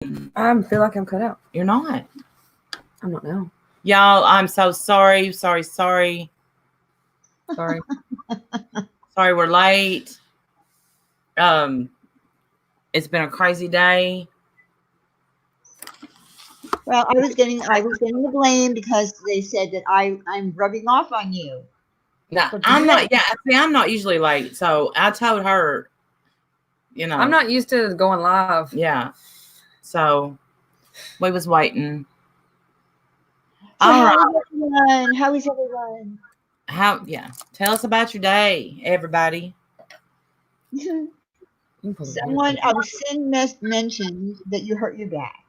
I feel like I'm cut out. You're not. I'm not now. Y'all, I'm so sorry. Sorry. Sorry. Sorry, we're late. It's been a crazy day. Well, I was getting the blame because they said that I'm rubbing off on you. No, I'm not. Yeah, see, I'm not usually late, so I told her. You know, I'm not used to going live. Yeah, so we was waiting. So how is everyone? Yeah. Tell us about your day, everybody. Someone, Sin mentioned that you hurt your back.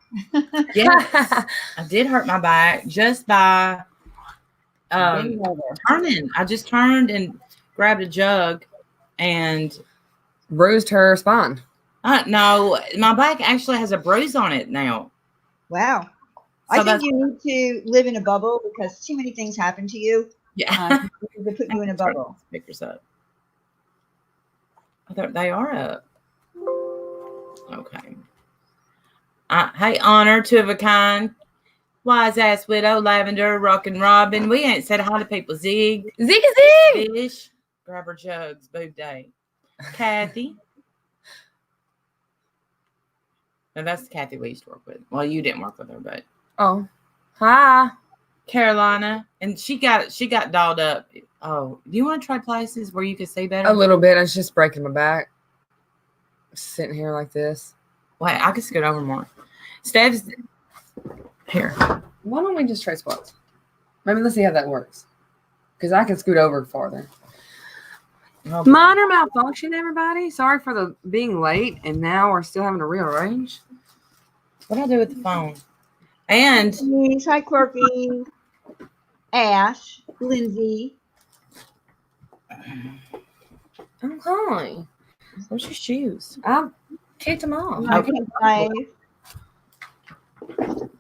Yes, I did hurt my back just by turning. I just turned and grabbed a jug and bruised her spine. No, my back actually has a bruise on it now. Wow. So I think you need to live in a bubble because too many things happen to you. Yeah. They put you in a bubble. Speakers up. They are up. Okay. Hey, Honor, two of a kind. Wise ass widow, Lavender, Rockin' Robin. We ain't said hi to people. Zig. Fish. Grab her jugs. Boob day. Kathy. No, that's Kathy we used to work with. Well, you didn't work with her, but. Oh. Hi. Carolina. And she got dolled up. Oh, do you want to try places where you can see better? A little bit. I was just breaking my back. Sitting here like this. Wait, I can scoot over more. Steph's here. Why don't we just trade spots? Maybe let's see how that works. Because I can scoot over farther. Minor malfunction, everybody. Sorry for the being late, and now we're still having to rearrange. What do I do with the phone? And hi, Quirky, Ash, Lindsay. Okay. Where's your shoes? I kicked them off. Okay.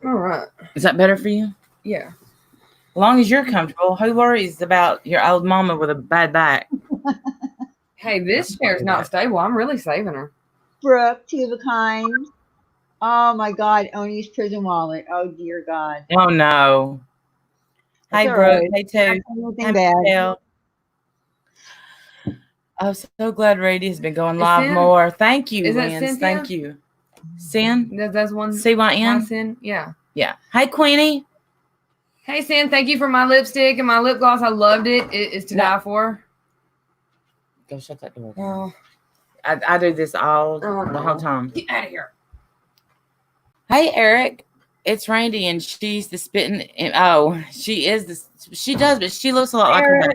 All right. Is that better for you? Yeah. As long as you're comfortable, who worries about your old mama with a bad back? Hey, this chair's not stable. I'm really saving her. Brooke, two of a kind. Oh my God, Oni's prison wallet. Oh dear God. Oh no. Hi, Brooke. Hey, too. Nothing bad. I'm so glad Rady has been going live more. Thank you, Lance. Thank you. Sin? That's one. CYN? Sin? Yeah. Yeah. Hi, Queenie. Hey, Sin. Thank you for my lipstick and my lip gloss. I loved it. It is to die for. Go shut that door. Oh. I do this the whole time. Get out of here. Hey, Eric. It's Randy, and she's the spitting. Oh, she is the. She does, but she looks a lot like her.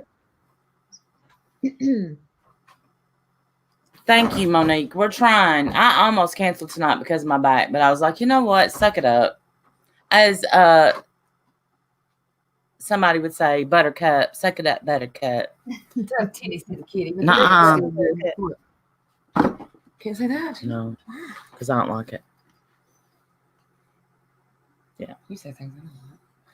Thank you, Monique. We're trying. I almost canceled tonight because of my back, but I was like, you know what? Suck it up. As somebody would say, Buttercup. Suck it up, Buttercup. Titties to the kitty. Nuh-uh. Can't say that. No, because I don't like it. Yeah. You say things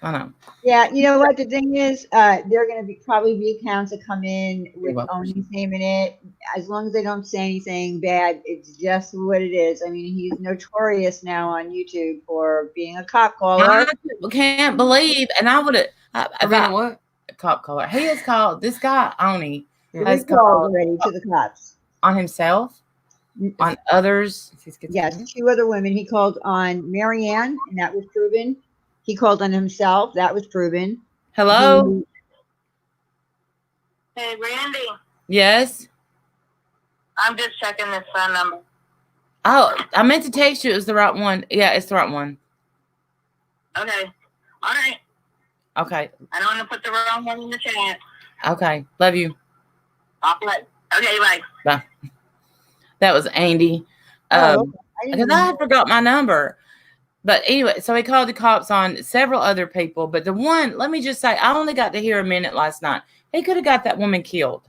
I know. Yeah, you know what the thing is? There are going to probably be accounts that come in with Oni's name in it. As long as they don't say anything bad, it's just what it is. I mean, he's notorious now on YouTube for being a cop caller. I can't believe, and I would have. What? A cop caller. He has called this guy Oni. Has called already to the cops on himself, on others. Yes, 2 other women. He called on Marianne, and that was proven. He called on himself. That was proven. Hello? Hey, Randy. Yes? I'm just checking this phone number. Oh, I meant to text you. It was the right one. Yeah, it's the right one. Okay. All right. Okay. I don't want to put the wrong one in the chat. Okay. Love you. Okay, bye. Bye. That was Andy. Because I forgot my number. But anyway, so he called the cops on several other people. But the one, let me just say, I only got to hear a minute last night. He could have got that woman killed.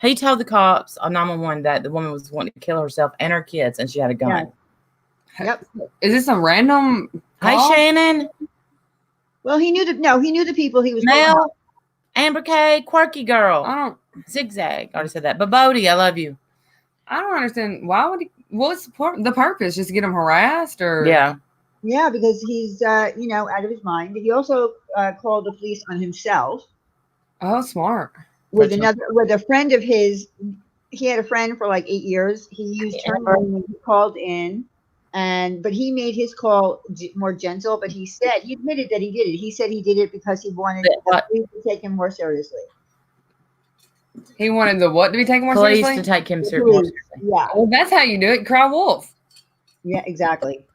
He told the cops on 911 that the woman was wanting to kill herself and her kids, and she had a gun. Yeah. Yep. Is this some random call? Hey, Shannon. Well, he knew the people he was Mel, Amber K, Quirky Girl. I don't. Zigzag. I already said that. But Bodie, I love you. I don't understand. Why would he? what's the purpose? Just to get him harassed, or Yeah. Yeah, because he's out of his mind. He also called the police on himself Oh, smart. with a friend of his. He had a friend for like 8 years. He used her name when he called in, but he made his call more gentle. But he admitted that he did it. He said he did it because he wanted the police to take him more seriously. He wanted the what to be taken more Police seriously? to take him more seriously. Yeah. Well, that's how you do it. Cry wolf. Yeah, exactly.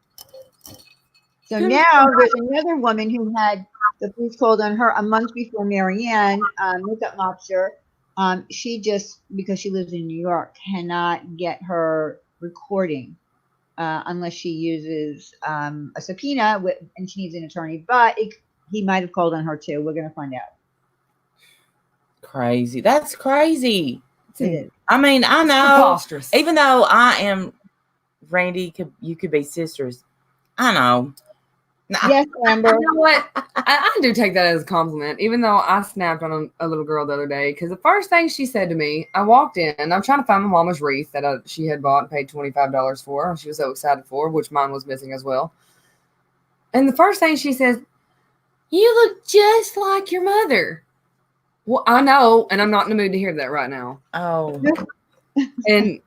So now there's another woman who had the police called on her a month before Marianne, makeup mobster. She just, because she lives in New York, cannot get her recording unless she uses a subpoena, and she needs an attorney. But he might have called on her too. We're going to find out. Crazy. That's crazy. It is. I mean, I know. Preposterous. Even though I am Randy, you could be sisters. I know. Yes, Amber. You know what? I do take that as a compliment, even though I snapped on a little girl the other day. Because the first thing she said to me, I walked in, and I'm trying to find my mama's wreath that she had bought and paid $25 for. She was so excited for, which mine was missing as well. And the first thing she says, "You look just like your mother." Well, I know, and I'm not in the mood to hear that right now. Oh. And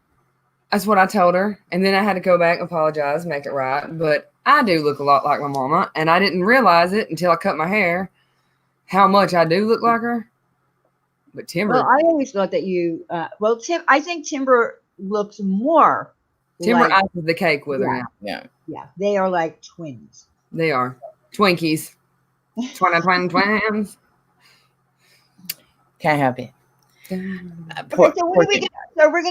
that's what I told her. And then I had to go back, apologize, make it right. But I do look a lot like my mama, and I didn't realize it until I cut my hair, how much I do look like her. But Timber. Well, I always thought that you. I think Timber looks more. Timber like, ices the cake with her now. Yeah. Yeah, they are like twins. They are. Twinkies. Twins. Can't help it. So we're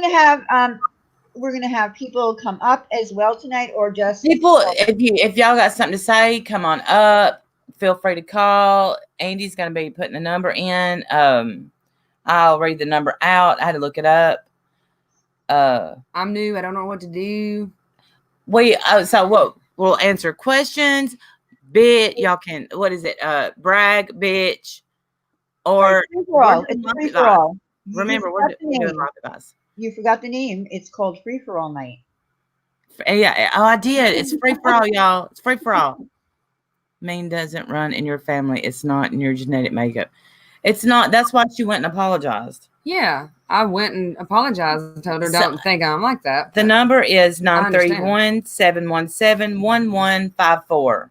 gonna have people come up as well tonight, or just people. If y'all got something to say, come on up. Feel free to call. Andy's gonna be putting the number in. I'll read the number out. I had to look it up. I'm new. I don't know what to do. So what? We'll answer questions. Y'all can. What is it? Brag, bitch, or free for all. It's free for all. Remember, we're doing live advice. You forgot the name. It's called Free for All Night. Yeah. Oh, I did. It's free for all, y'all. It's free for all. Mean doesn't run in your family. It's not in your genetic makeup. It's not. That's why she went and apologized. Yeah, I went and apologized and told her, don't think I'm like that. The number is 931-717-1154.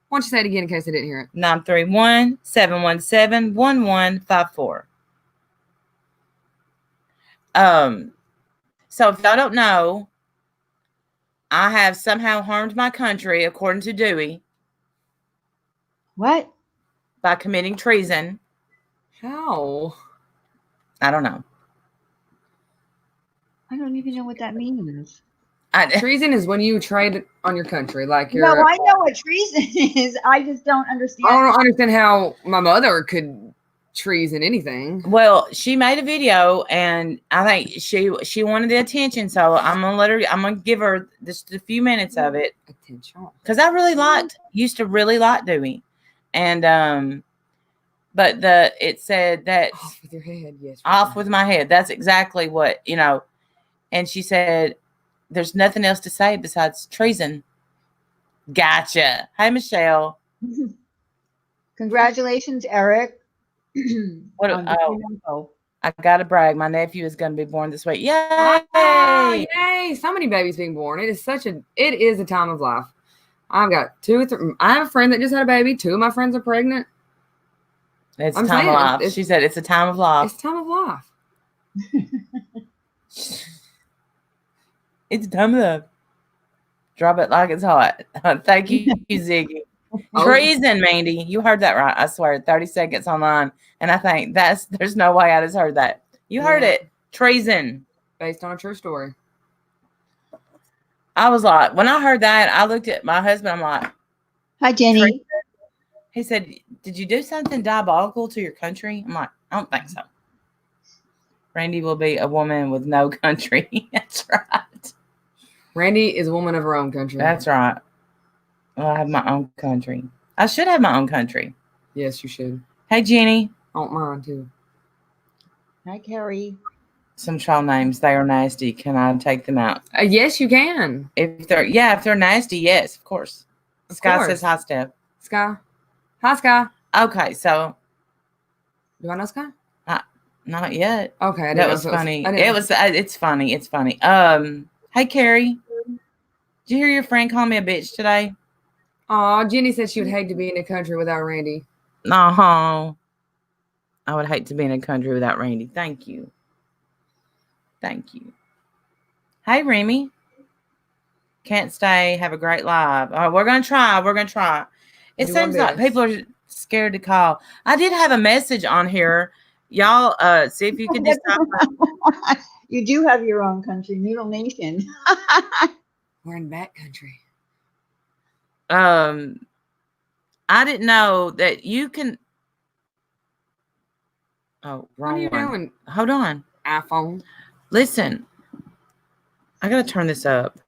Why don't you say it again in case I didn't hear it? 931-717-1154. So if y'all don't know, I have somehow harmed my country, according to Dewey. What? By committing treason. How? I don't know. I don't even know what that means. Treason is when you trade on your country, like you're. No, I know what treason is. I just don't understand. I don't understand how my mother could treason anything. Well, she made a video, and I think she wanted the attention, so I'm gonna give her just a few minutes of it. Attention. Because I used to really like Dewey, and but it said that off with your head, yes. Off with my head. That's exactly what, and she said, there's nothing else to say besides treason. Gotcha. Hey, Michelle. Congratulations, Eric. I gotta brag. My nephew is gonna be born this week. Yay! Oh, yay! So many babies being born. It is a time of life. I've got 2 or 3. I have a friend that just had a baby. 2 of my friends are pregnant. It's a time of life. She said it's a time of life. It's time of life. It's time of life. Drop it like it's hot. Thank you, Ziggy. Treason, Mandy. You heard that right. I swear. 30 seconds online. And I think there's no way I just heard that. You heard it. Treason. Based on a true story. I was like, when I heard that, I looked at my husband. I'm like, hi, Jenny. Treason? He said, did you do something diabolical to your country? I'm like, I don't think so. Randy will be a woman with no country. That's right. Randy is a woman of her own country. That's right. Well, I have my own country. I should have my own country. Yes, you should. Hey, Jenny. I don't mind, too. Hi, Carrie. some troll names. They are nasty. Can I take them out? Yes, you can. If they're nasty, yes, of course. Sky says hi, Steph. Sky. Hi, Sky. Okay, so do I know Sky? Not yet. Okay, that was funny. It's funny. It's funny. Hey, Carrie, did you hear your friend call me a bitch today? Oh, Jenny said she would hate to be in a country without Randy. No, I would hate to be in a country without Randy. Thank you. Thank you. Hey, Remy. Can't stay. Have a great live. All right, we're gonna try. It seems like people are scared to call. I did have a message on here. Y'all, see if you could just. You do have your own country, Noodle Nation. We're in back country. I didn't know that you can. Oh, wrong. What are you doing? Hold on. iPhone. Listen, I gotta turn this up.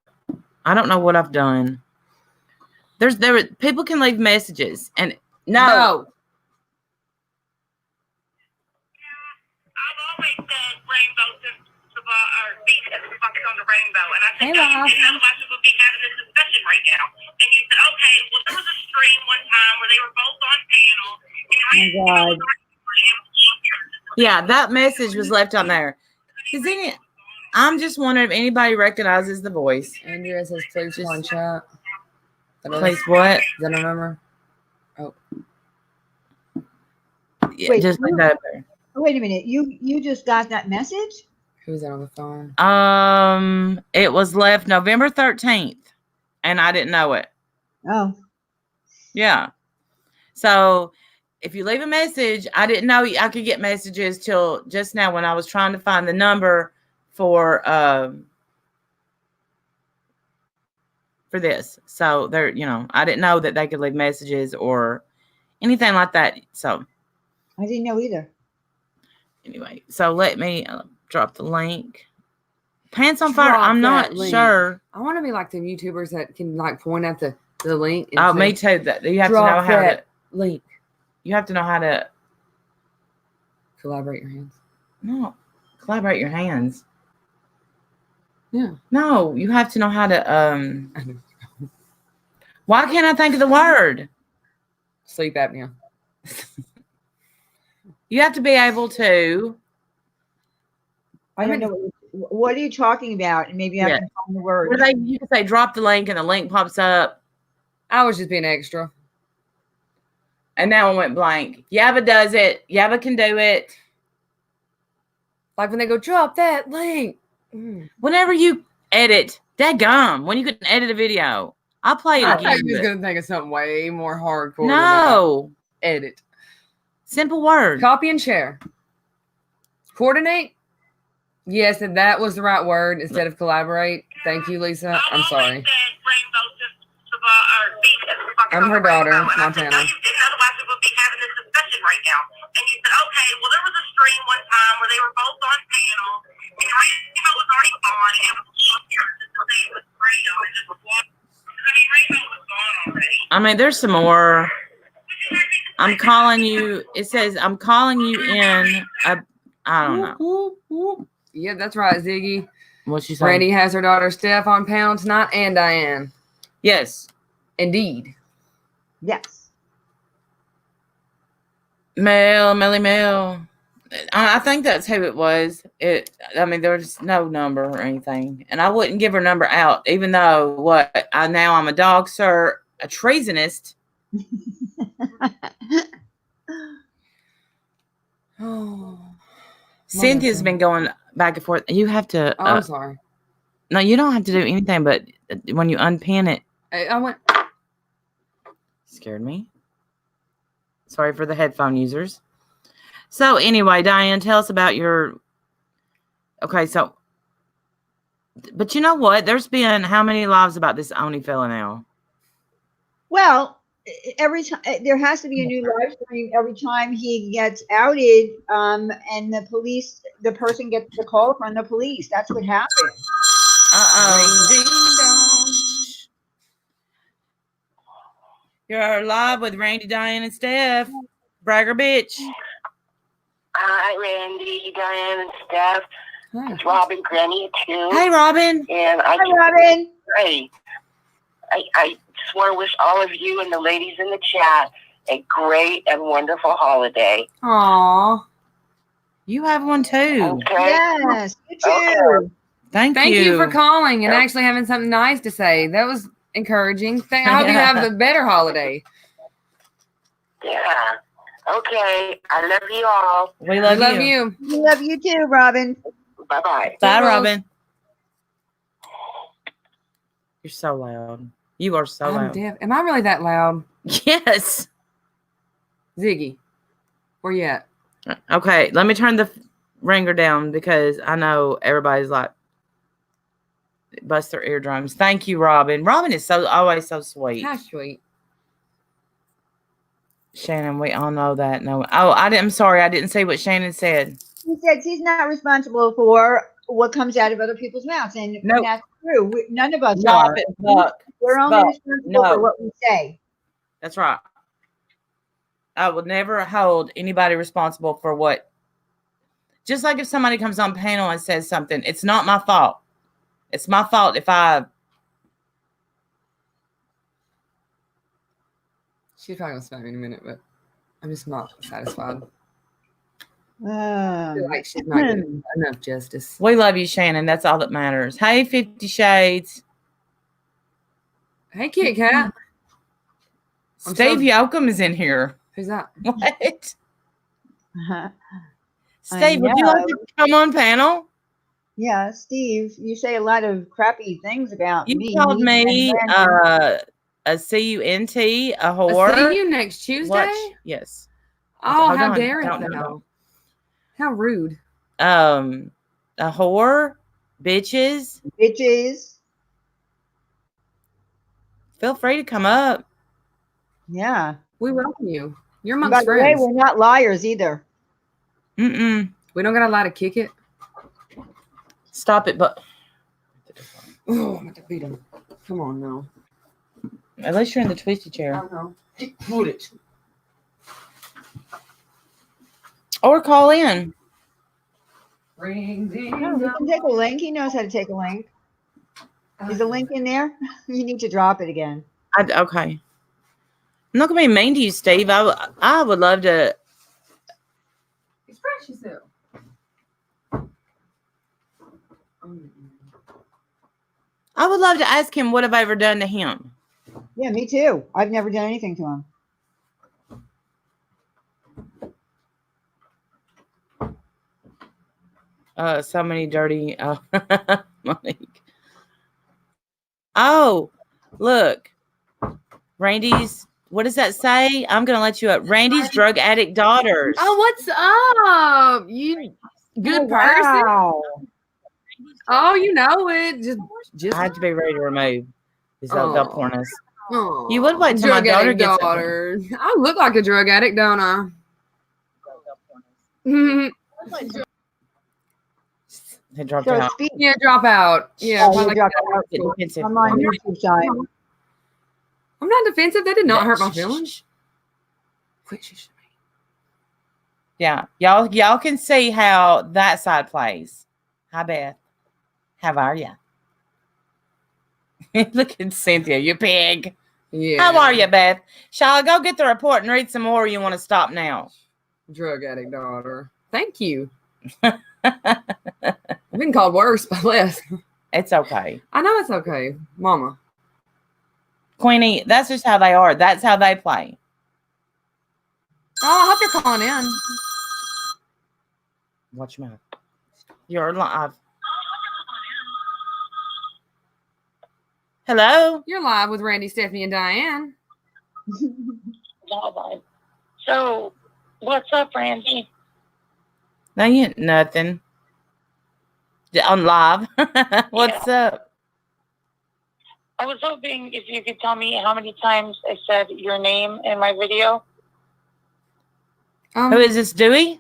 I don't know what I've done. People can leave messages and no. I've always said rainbow since beat focus on the rainbow, and I said, you didn't know why people be having this discussion right now. And you said, okay, well, there was a stream one time where they were both on panel. Oh, God. Yeah, that message was left on there. I'm just wondering if anybody recognizes the voice. Andrea says, please one chat. Please what? Is that a number? Oh. Yeah, wait, just leave that up there. Wait a minute. You just got that message? Who's that on the phone? It was left November 13th, and I didn't know it. Oh. Yeah. So if you leave a message, I didn't know I could get messages till just now when I was trying to find the number for this. So there, I didn't know that they could leave messages or anything like that. So I didn't know either. Anyway, so let me drop the link. Pants on Fire. I'm not sure. I want to be like the YouTubers that can point at the link. And oh, me too. That you have to know how to link. You have to know how to collaborate your hands. No, collaborate your hands. Yeah. No, you have to know how to. Why can't I think of the word? Sleep apnea. You have to be able to. I don't know. What are you talking about? And maybe I can find the word. You can say drop the link and the link pops up. I was just being extra. And now it went blank. Yabba does it. Yabba can do it. Like when they go, drop that link. Whenever you edit, dadgum, when you can edit a video. I'll play it again. I thought you was going to think of something way more hardcore. No. Edit. Simple word. Copy and share. Coordinate. Yes, that was the right word instead of collaborate. Thank you, Lisa. I'm sorry. I'm her daughter, Montana. You didn't know why people be having this discussion right now. And you said, okay, well, there was a stream one time where they were both on panel, and Rainbow was already on, and it was easier to say it was Rainbow and just walk. Rainbow was gone already. I mean, there's some more. I'm calling you. It says, I'm calling you in. I don't know. Yeah, that's right, Ziggy. What's she saying? Randy has her daughter Steph on panel tonight and Diane. Yes. Indeed. Yes. Mel. I think that's who it was. I mean, there was no number or anything. And I wouldn't give her number out, even though I'm a dog, sir, a treasonist. Oh. Cynthia's been going back and forth. You have to. Oh, I'm sorry. No, you don't have to do anything, but when you unpin it. I went. Scared me. Sorry for the headphone users. So anyway, Diane, tell us about your. Okay, so. But you know what? There's been how many lives about this Oni fella now? Well, every time there has to be a new live stream every time he gets outed, and the person gets the call from the police. That's what happened. You're live with Randy, Diane, and Steph. Bragger bitch. Hi, Randy, Diane, and Steph. Hi. It's Robin Granny too. Hey, Robin. And Hi, Robin. I just want to wish all of you and the ladies in the chat a great and wonderful holiday. Aw. You have one too. Okay. Yes, you too. Okay. Thank Thank you for calling and Yep. actually having something nice to say. That was encouraging. I hope you have a better holiday. Yeah. Okay. I love you all. We I love, love you. you. We love you too, Robin. Bye-bye. Bye, Toodles. Robin. You're so loud. You are so I'm loud. deaf. Am I really that loud? Yes. Ziggy, where you at? Okay, let me turn the ringer down because I know everybody's like bust their eardrums. Thank you, Robin. Robin is always so sweet. How sweet. Shannon, we all know that. No, I'm sorry, I didn't say what Shannon said. He said she's not responsible for what comes out of other people's mouths, and Nope. that's true. None of us Stop are. it, Buck. We're only Buck. responsible for what we say. That's right. I would never hold anybody responsible for what. Just like if somebody comes on panel and says something, it's not my fault. It's my fault if I. She's probably gonna smack me in a minute, but I'm just not satisfied. I feel like she's not getting enough justice. We love you, Shannon. That's all that matters. Hey, 50 Shades. Hey, Kit Kat. I'm Steve so- Yoakum is in here. Who's that? What? I Steve, would you like to come on panel? Yeah, Steve, you say a lot of crappy things about You me. called me and Brandon. a CUNT, a I'll whore. see you next Tuesday. Watch. Yes. Oh, Hold how on. dare it Don't. though? How rude. A whore, bitches. Bitches. Feel free to come up. Yeah. We welcome you. You're And amongst by the way, friends. we're not liars either. Mm-mm. We don't got a lot to kick it. Stop it, but Oh, I'm going to beat him. Come on now. at least you're in the twisty chair. I know. Put it. Or call in. Ring, ding, No, he can take a link. He knows how to take a link. Is the link in there? You need to drop it again. Okay. I'm not gonna be mean to you, Steve. I would love to. Express yourself. I would love to ask him what have I ever done to him. Yeah, me too. I've never done anything to him. So many dirty. Monique. Oh, look, Randy's. What does that say? I'm gonna let you up. Randy's drug addict daughters. Oh, what's up? You good person? Wow. Oh, you know it. Just I had to be ready to remove. They'll porn us. Oh, You would wait till my drug daughter addict gets daughter. I look like a drug addict, don't I? They dropped So out. speak. Yeah, drop out. Yeah, Oh, I you like dropped that. out. Get defensive. I'm on YouTube side. I'm not defensive. That did not hurt my Shh, shh, feelings. shh. Quit shushing me. Yeah, y'all can see how that side plays. Hi, Beth. How are ya? Look at Cynthia, you pig. Yeah. How are you, Beth? Shall I go get the report and read some more, or you want to stop now? Drug addict daughter. Thank you. I've been called worse, but less. It's okay. I know it's okay, Mama. Queenie, that's just how they are. That's how they play. Oh, I hope you're calling in. Watch your mouth. You're live. Hello? You're live with Randy, Stephanie, and Diane. So, what's up, Randy? No, you ain't nothing. On live. What's up? I was hoping if you could tell me how many times I said your name in my video. Who is this, Dewey?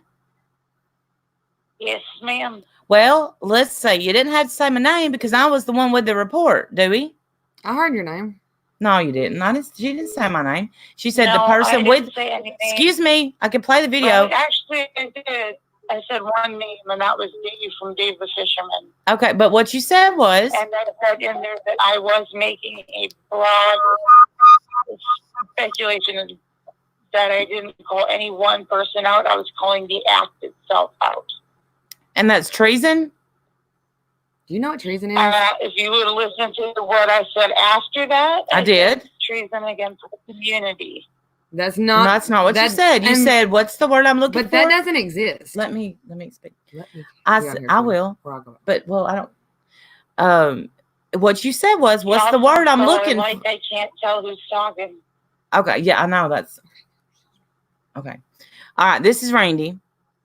Yes, ma'am. Well, let's say you didn't have to say my name because I was the one with the report, Dewey. I heard your name. No, you didn't. She didn't say my name. She said No, the person I with. didn't say anything. Excuse me. I can play the video. Well, actually, I did. I said one name, and that was Dave from Dave the Fisherman. Okay, but what you said was, And I said in there that I was making a broad speculation that I didn't call any one person out. I was calling the act itself out. and that's treason? Do you know what treason is? If you would have listened to what I said after that, I did. Treason against the community. That's No, not. that's not what you said. You said, what's the word I'm looking for? But that doesn't exist. Let me speak. I I will. But, well, I don't. What you said was, what's the word I'm looking for? I can't tell who's talking. Okay, yeah, I know that's. Okay. All right, this is Randy.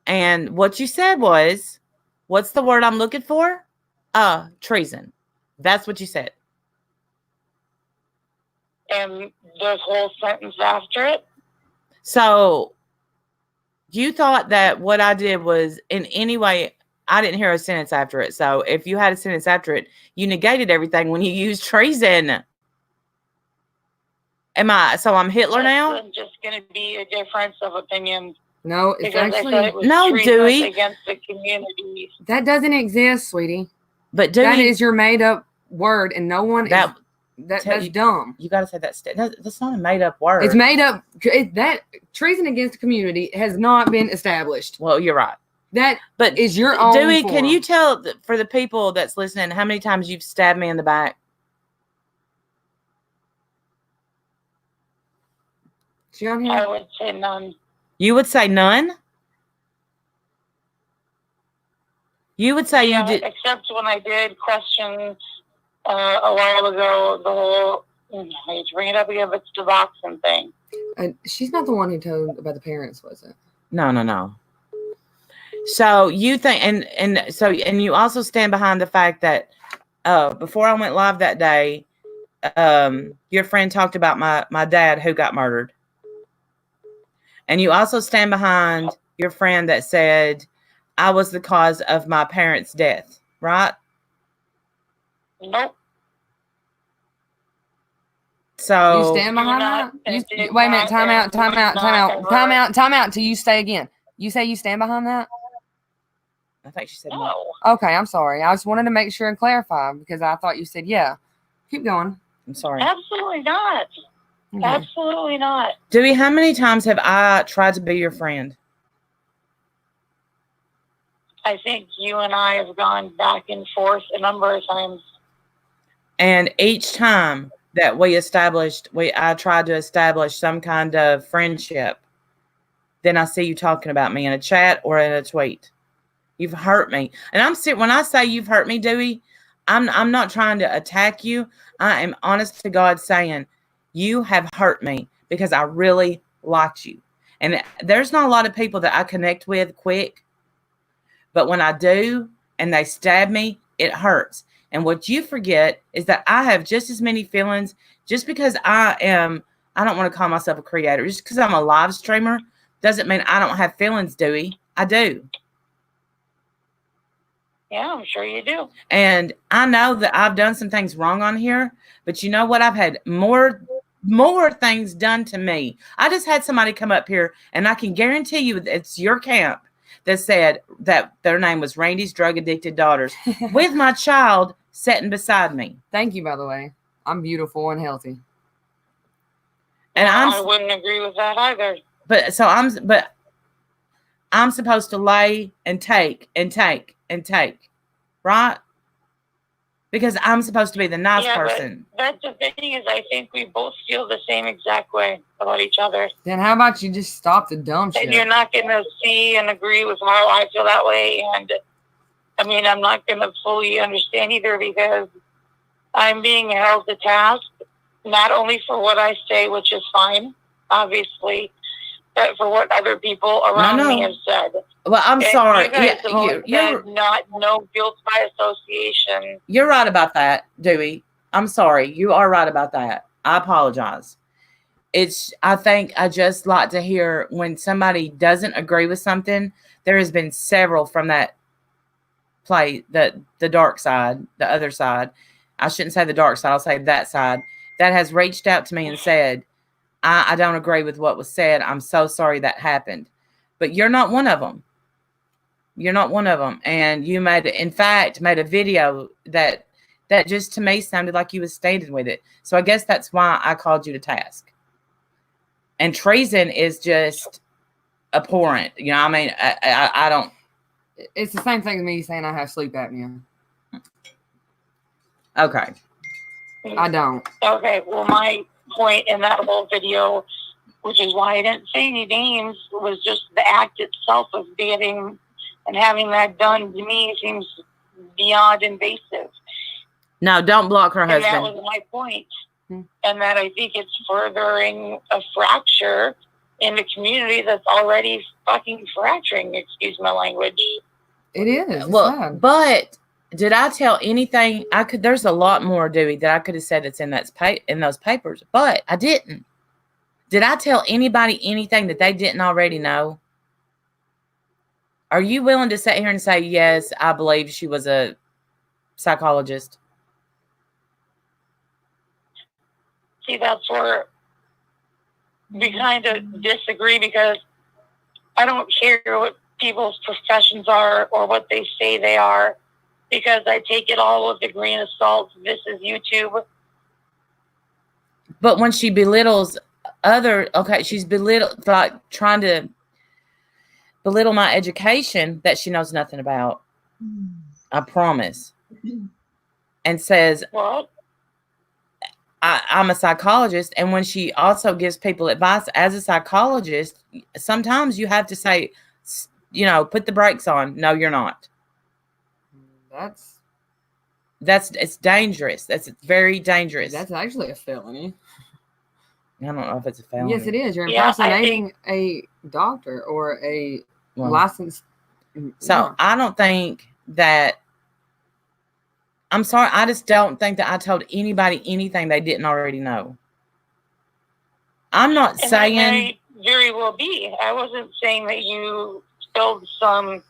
And what you said was, what's the word I'm looking for? Treason. That's what you said. And the whole sentence after it? So, you thought that what I did was in any way, I didn't hear a sentence after it. So, if you had a sentence after it, you negated everything when you used treason. So I'm Hitler now? It's just going to be a difference of opinion. No, it's actually no, Dewey. Against the community. That doesn't exist, sweetie. But Dewey, that is your made up word, and no one that's dumb. You got to say that's not a made up word. It's made up. That treason against the community has not been established. Well, you're right. But is your own. Dewey, form. can you tell for the people that's listening how many times you've stabbed me in the back? She on here? I would say none. You would say none? You would say you did. Except when I did question a while ago the whole, I hate to bring it up again, but it's the boxing thing. She's not the one who told about the parents, was it? No. So you think, and you also stand behind the fact that before I went live that day, your friend talked about my dad who got murdered. And you also stand behind your friend that said I was the cause of my parents' death, right? Nope. So you stand behind that? Wait a minute. Time out. Till you say again. You say you stand behind that? I think she said no. Okay, I'm sorry. I just wanted to make sure and clarify because I thought you said yeah. Keep going. I'm sorry. Absolutely not. Okay. Absolutely not. Dewey, how many times have I tried to be your friend? I think you and I have gone back and forth a number of times. And each time that I tried to establish some kind of friendship, then I see you talking about me in a chat or in a tweet. You've hurt me. And when I say you've hurt me, Dewey, I'm not trying to attack you. I am honest to God saying you have hurt me because I really liked you. And there's not a lot of people that I connect with quick. But when I do and they stab me, it hurts. And what you forget is that I have just as many feelings just because I don't want to call myself a creator. Just because I'm a live streamer doesn't mean I don't have feelings, Dewey. I do. Yeah, I'm sure you do. And I know that I've done some things wrong on here, but you know what? I've had more things done to me. I just had somebody come up here, and I can guarantee you it's your camp that said that their name was Randy's Drug Addicted Daughters with my child sitting beside me. Thank you, by the way. I'm beautiful and healthy. And I wouldn't agree with that either. But I'm supposed to lay and take and take and take, right? Because I'm supposed to be the nice person. But that's the thing is I think we both feel the same exact way about each other. Then how about you just stop the dumb shit? And you're not going to see and agree with how I feel that way. And I mean, I'm not going to fully understand either because I'm being held to task, not only for what I say, which is fine, obviously, but for what other people around me have said. Well, I'm sorry. You guys have said no guilt by association. You're right about that, Dewey. I'm sorry. You are right about that. I apologize. I think I just like to hear when somebody doesn't agree with something. There has been several from that play, the dark side, the other side. I shouldn't say the dark side. I'll say that side that has reached out to me and said, I don't agree with what was said. I'm so sorry that happened. But you're not one of them. You're not one of them. And you in fact, made a video that just to me sounded like you was stated with it. So I guess that's why I called you to task. And treason is just abhorrent. You know, I mean, I don't. It's the same thing as me saying I have sleep apnea. Okay. I don't. Okay, well, my point in that whole video, which is why I didn't say any names, was just the act itself of getting and having that done to me seems beyond invasive. No, don't block her husband. And that was my point. And that I think it's furthering a fracture in the community that's already fucking fracturing, excuse my language. It is. Well, sad. But did I tell anything? There's a lot more, Dewey, that I could have said it's in those papers, but I didn't. Did I tell anybody anything that they didn't already know? Are you willing to sit here and say, yes, I believe she was a psychologist? See, that's where we kind of disagree, because I don't care what people's professions are or what they say they are, because I take it all with a grain of salt. This is YouTube. But when she belittles she's trying to belittle my education that she knows nothing about. I promise. And says, Well, I'm a psychologist. And when she also gives people advice as a psychologist, sometimes you have to say, put the brakes on. No, you're not. It's dangerous. It's very dangerous. That's actually a felony. I don't know if it's a felony. Yes, it is. You're impersonating a doctor or a licensed. So I don't think that. I'm sorry. I just don't think that I told anybody anything they didn't already know. I'm not saying. That may very well be. I wasn't saying that you spilled some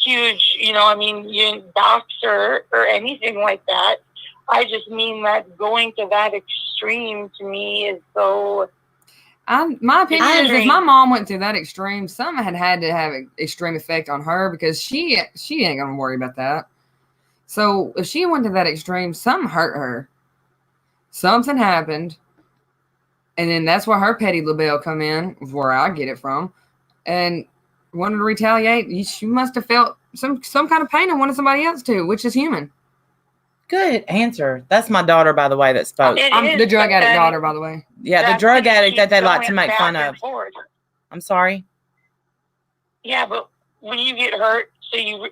huge, you didn't dox or anything like that. I just mean that going to that extreme to me is so. My opinion is, if my mom went to that extreme, something had to have an extreme effect on her, because she ain't gonna worry about that. So if she went to that extreme, something hurt her. Something happened, and then that's where her petty libel come in, where I get it from, and wanted to retaliate. She must have felt some kind of pain and wanted somebody else to, which is human. Good answer. That's my daughter, by the way, that spoke. I'm the drug addict daughter, by the way. Yeah, the drug addict that they like to make fun of. I'm sorry. Yeah, but when you get hurt, so you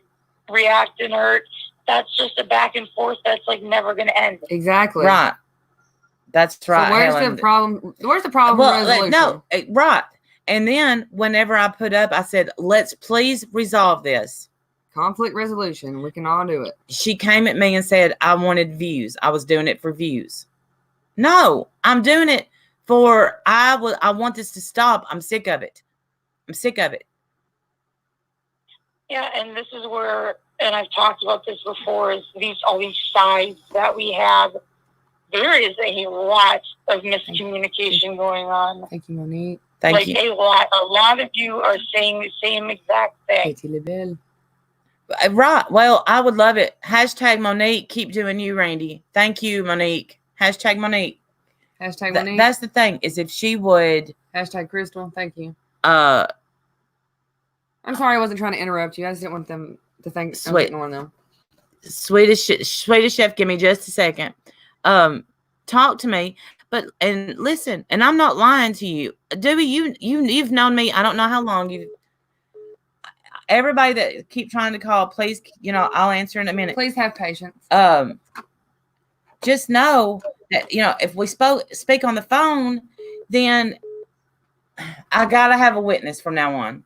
react and hurt, that's just a back and forth that's like never going to end. Exactly. Right. That's right. So where's the problem? Where's the problem? Resolution? No, right. And then whenever I put up, I said, let's please resolve this. Conflict resolution. We can all do it. She came at me and said, I wanted views. I was doing it for views. No, I'm doing it for, I want this to stop. I'm sick of it. Yeah, and this is where, and I've talked about this before, is all these sides that we have. There is a lot of miscommunication going on. Thank you, Monique. Thank you. A lot of you are saying the same exact thing. Right. Well, I would love it. Hashtag Monique. Keep doing you, Randy. Thank you, Monique. Hashtag Monique. Hashtag Monique. That's the thing, is if she would. Hashtag Crystal. Thank you. I'm sorry I wasn't trying to interrupt you. I just didn't want them to think I'm getting one of them. Swedish chef, give me just a second. Talk to me. And listen, and I'm not lying to you. Dewey, you've known me, I don't know how long. Everybody that keep trying to call, please, I'll answer in a minute. Please have patience. Just know that, if we speak on the phone, then I gotta have a witness from now on.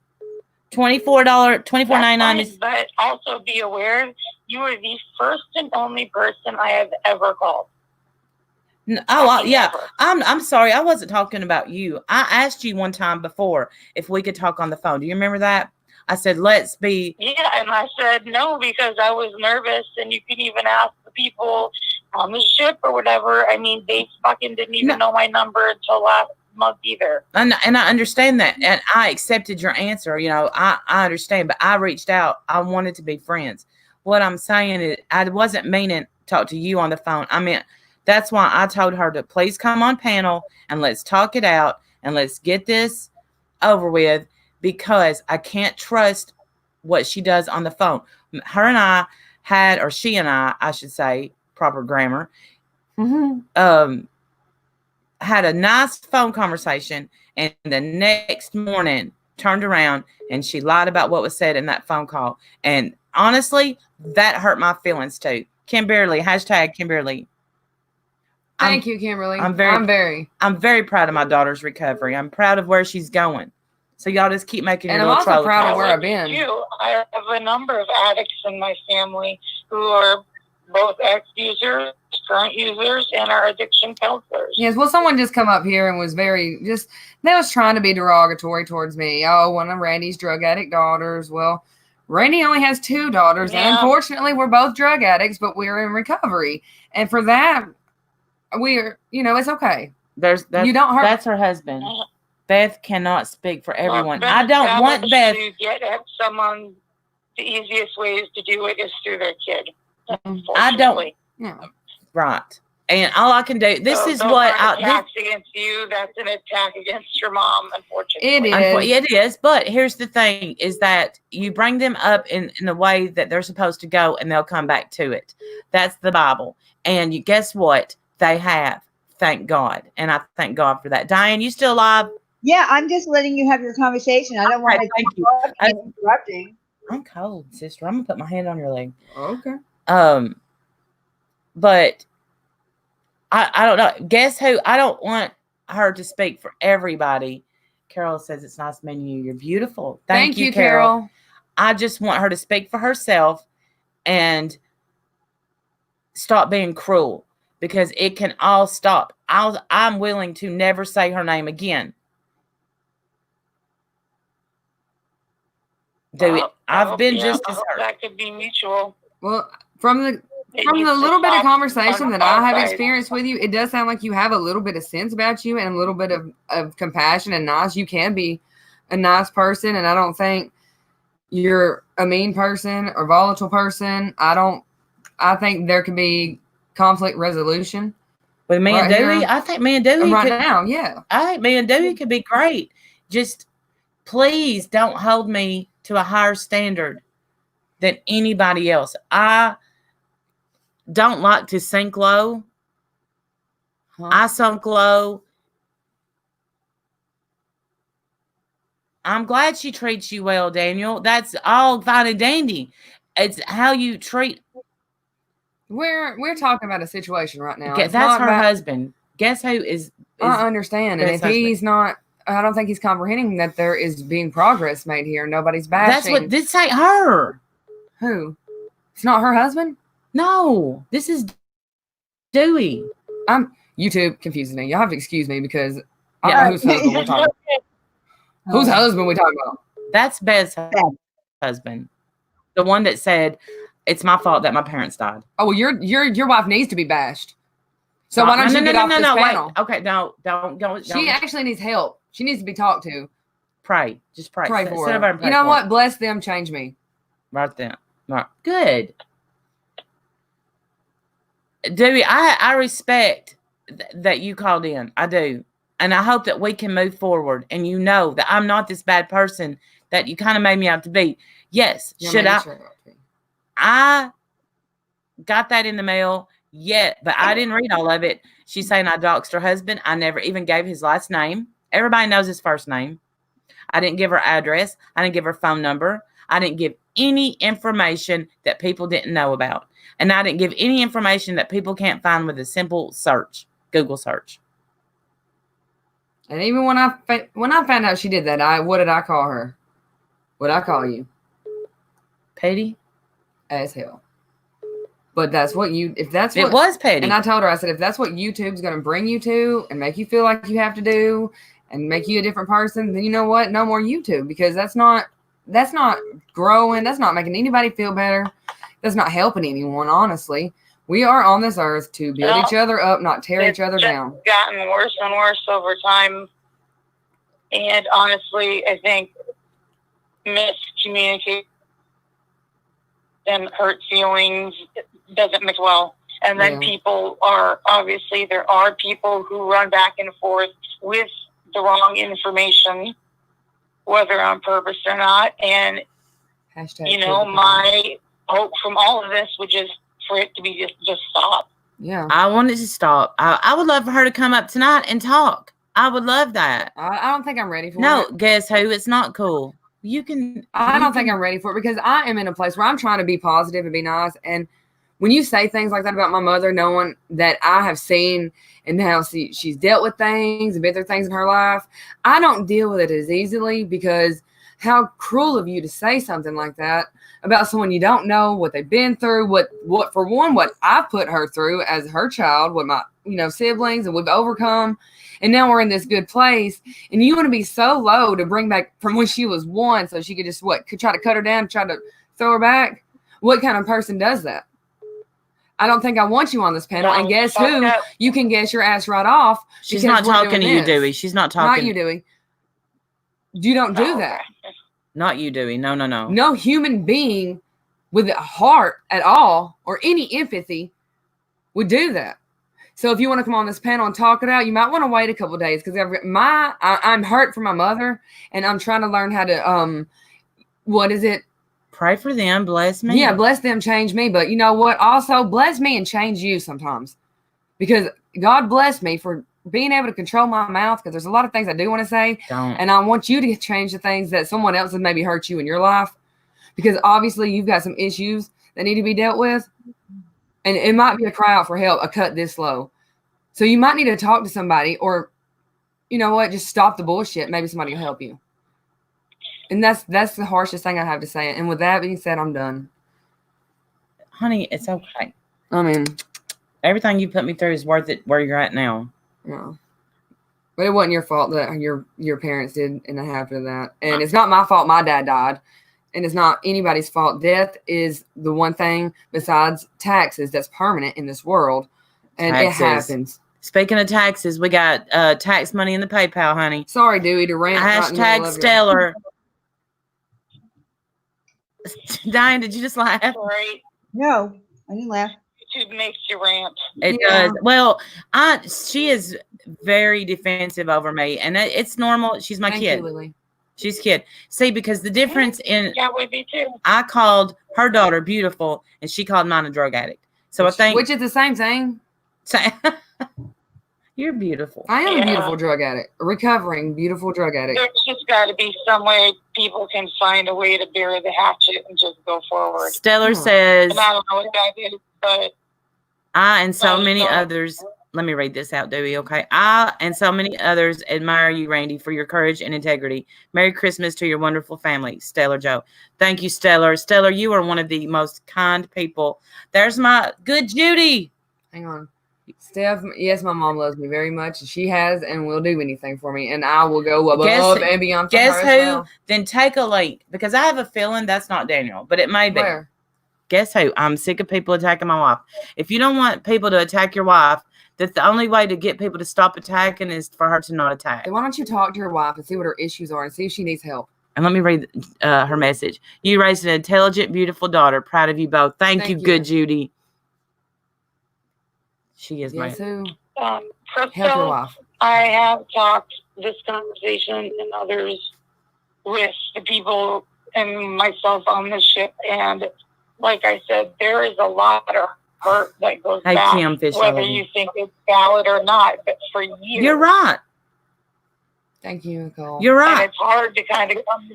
$24.99 is. But also be aware, you are the first and only person I have ever called. Yeah. I'm sorry. I wasn't talking about you. I asked you one time before if we could talk on the phone. Do you remember that? I said, let's be. Yeah, and I said no because I was nervous, and you can even ask the people on the ship or whatever. I mean, they fucking didn't even know my number until last month either. And I understand that, and I accepted your answer. You know, I understand, but I reached out. I wanted to be friends. What I'm saying is, I wasn't meaning to talk to you on the phone. I mean, that's why I told her to please come on panel and let's talk it out and let's get this over with, because I can't trust what she does on the phone. Her and I had, or she and I should say, proper grammar, had a nice phone conversation, and the next morning turned around and she lied about what was said in that phone call. And honestly, that hurt my feelings too. Kimberly, hashtag Kimberly. Thank you, Kimberly. I'm very proud of my daughter's recovery. I'm proud of where she's going. So y'all just keep making your little I'm also proud of where I've been. I have a number of addicts in my family who are both ex-users, current users, and are addiction counselors. Yes, well, someone just come up here and was they was trying to be derogatory towards me. Oh, one of Randy's drug addict daughters. Well, Randy only has 2 daughters, and unfortunately, we're both drug addicts, but we're in recovery. And for that, we're, it's okay. You don't hurt. That's her husband. Beth cannot speak for everyone. Well, I don't want Beth to get at someone. The easiest ways to do it is through their kid. I don't. Yeah. Right. And all I can do. This is what attacks against you. That's an attack against your mom. Unfortunately, it is. But here's the thing: is that you bring them up in the way that they're supposed to go, and they'll come back to it. That's the Bible. And you guess what? They have. Thank God, and I thank God for that. Diane, you still alive? Yeah, I'm just letting you have your conversation. I don't want to keep interrupting. I'm cold, sister. I'm gonna put my hand on your leg. Okay. But I don't know. Guess who? I don't want her to speak for everybody. Carol says it's nice meeting you. You're beautiful. Thank you, Carol. I just want her to speak for herself and stop being cruel, because it can all stop. I'm willing to never say her name again. I've been just as hurt. That could be mutual. Well, from the little bit of conversation that I have experienced with you, it does sound like you have a little bit of sense about you and a little bit of compassion and nice. You can be a nice person, and I don't think you're a mean person or volatile person. I think there could be conflict resolution. With me and Dewey, I think me and Dewey I think me and Dewey could be great. Just please don't hold me to a higher standard than anybody else. I don't like to sink low. I sunk low. I'm glad she treats you well, Daniel. That's all fine and dandy. It's how you treat. We're talking about a situation right now. That's her husband. Guess who is I understand. And if he's not, I don't think he's comprehending that there is being progress made here. Nobody's bashing. This ain't her. Who? It's not her husband? No. This is Dewey. YouTube confuses me. Y'all have to excuse me because I don't know whose husband we're talking about. Whose husband we talking about? That's Beth's husband. The one that said, it's my fault that my parents died. Oh, well, your wife needs to be bashed. So why don't you get off this panel? Wait. Okay, no, don't go. She actually needs help. She needs to be talked to. Pray. Just pray. Pray for her. You know what? Bless them, change me. Right then. Right. Good. Dewey, I respect that you called in. I do. And I hope that we can move forward. And you know that I'm not this bad person that you kind of made me out to be. Yes. Should I? I got that in the mail. Yeah, but I didn't read all of it. She's saying I doxed her husband. I never even gave his last name. Everybody knows his first name. I didn't give her address. I didn't give her phone number. I didn't give any information that people didn't know about. And I didn't give any information that people can't find with a simple search, Google search. And even when I found out she did that, what did I call her? What did I call you? Petty? As hell. But that's what it was petty. And I told her, I said, if that's what YouTube's going to bring you to and make you feel like you have to do and make you a different person, then you know what? No more YouTube, because that's not growing. That's not making anybody feel better. That's not helping anyone, honestly. We are on this earth to build Well, each other up, not tear each other just down. gotten worse and worse over time. And honestly, I think miscommunication and hurt feelings doesn't mix well. And then people are, obviously, there are people who run back and forth with the wrong information, whether on purpose or not. And, Hashtag you know, my hope from all of this would just for it to be just stop. Yeah. I want it to stop. I would love for her to come up tonight and talk. I would love that. I don't think I'm ready for it. No, guess who? It's not cool. I don't think I'm ready for it because I am in a place where I'm trying to be positive and be nice. And when you say things like that about my mother, knowing that I have seen and how she's dealt with things and been through things in her life, I don't deal with it as easily because how cruel of you to say something like that about someone you don't know, what they've been through, what I've put her through as her child, what my, siblings and we've overcome. And now we're in this good place. And you want to be so low to bring back from when she was 1 so she could just try to cut her down, try to throw her back? What kind of person does that? I don't think I want you on this panel. And guess who? You can guess your ass right off. She's not talking to you, Dewey. She's not talking. Not you, Dewey. You don't do that. Not you, Dewey. No. No human being with a heart at all or any empathy would do that. So if you want to come on this panel and talk it out, you might want to wait a couple of days because I'm hurt for my mother and I'm trying to learn how to pray for them, bless me. Yeah, bless them, change me. But you know what? Also bless me and change you sometimes. Because God bless me for being able to control my mouth because there's a lot of things I do want to say. And I want you to change the things that someone else has maybe hurt you in your life. Because obviously you've got some issues that need to be dealt with. And it might be a cry out for help, a cut this low. So you might need to talk to somebody or, you know what, just stop the bullshit. Maybe somebody will help you. And that's the harshest thing I have to say. And with that being said, I'm done. Honey, it's okay. I mean, everything you put me through is worth it where you're at now. Yeah. But it wasn't your fault that your parents did and it happened to that. And it's not my fault my dad died. And it's not anybody's fault. Death is the one thing besides taxes that's permanent in this world. And taxes. It happens. Speaking of taxes, we got tax money in the PayPal, honey. Sorry, Dewey, to rant. Hashtag Stellar. Diane, did you just laugh? Right. No, I didn't laugh. YouTube makes you rant. It does. Well, she is very defensive over me, and it's normal. She's my kid. You, Lily. She's kid. See, because the difference in would be too. I called her daughter beautiful, and she called mine a drug addict. So I think which is the same thing. You're beautiful. I am a beautiful drug addict, a recovering beautiful drug addict. There's just got to be some way people can find a way to bury the hatchet and just go forward. Stellar says, and I don't know what that is, but I and so many others. Let me read this out, Dewey. Okay. I and so many others admire you, Randy, for your courage and integrity. Merry Christmas to your wonderful family, Stellar Joe. Thank you, Stellar. Stellar, you are one of the most kind people. There's my good Judy. Hang on. Steph, yes, my mom loves me very much. She has and will do anything for me. And I will go above and beyond for her as well. Guess who? Then take a link. Because I have a feeling that's not Daniel, but it may be. Where? Guess who? I'm sick of people attacking my wife. If you don't want people to attack your wife, that's the only way to get people to stop attacking is for her to not attack. Then why don't you talk to your wife and see what her issues are and see if she needs help? And let me read her message. You raised an intelligent, beautiful daughter. Proud of you both. Thank you, good Judy. She is my help your wife. I have talked this conversation and others with the people and myself on the ship. And like I said, there is a lot of hurt that goes back, Kim Fish, whether you think it's valid or not. But for years, you're right. Thank you, Nicole. You're right. And it's hard to kind of come,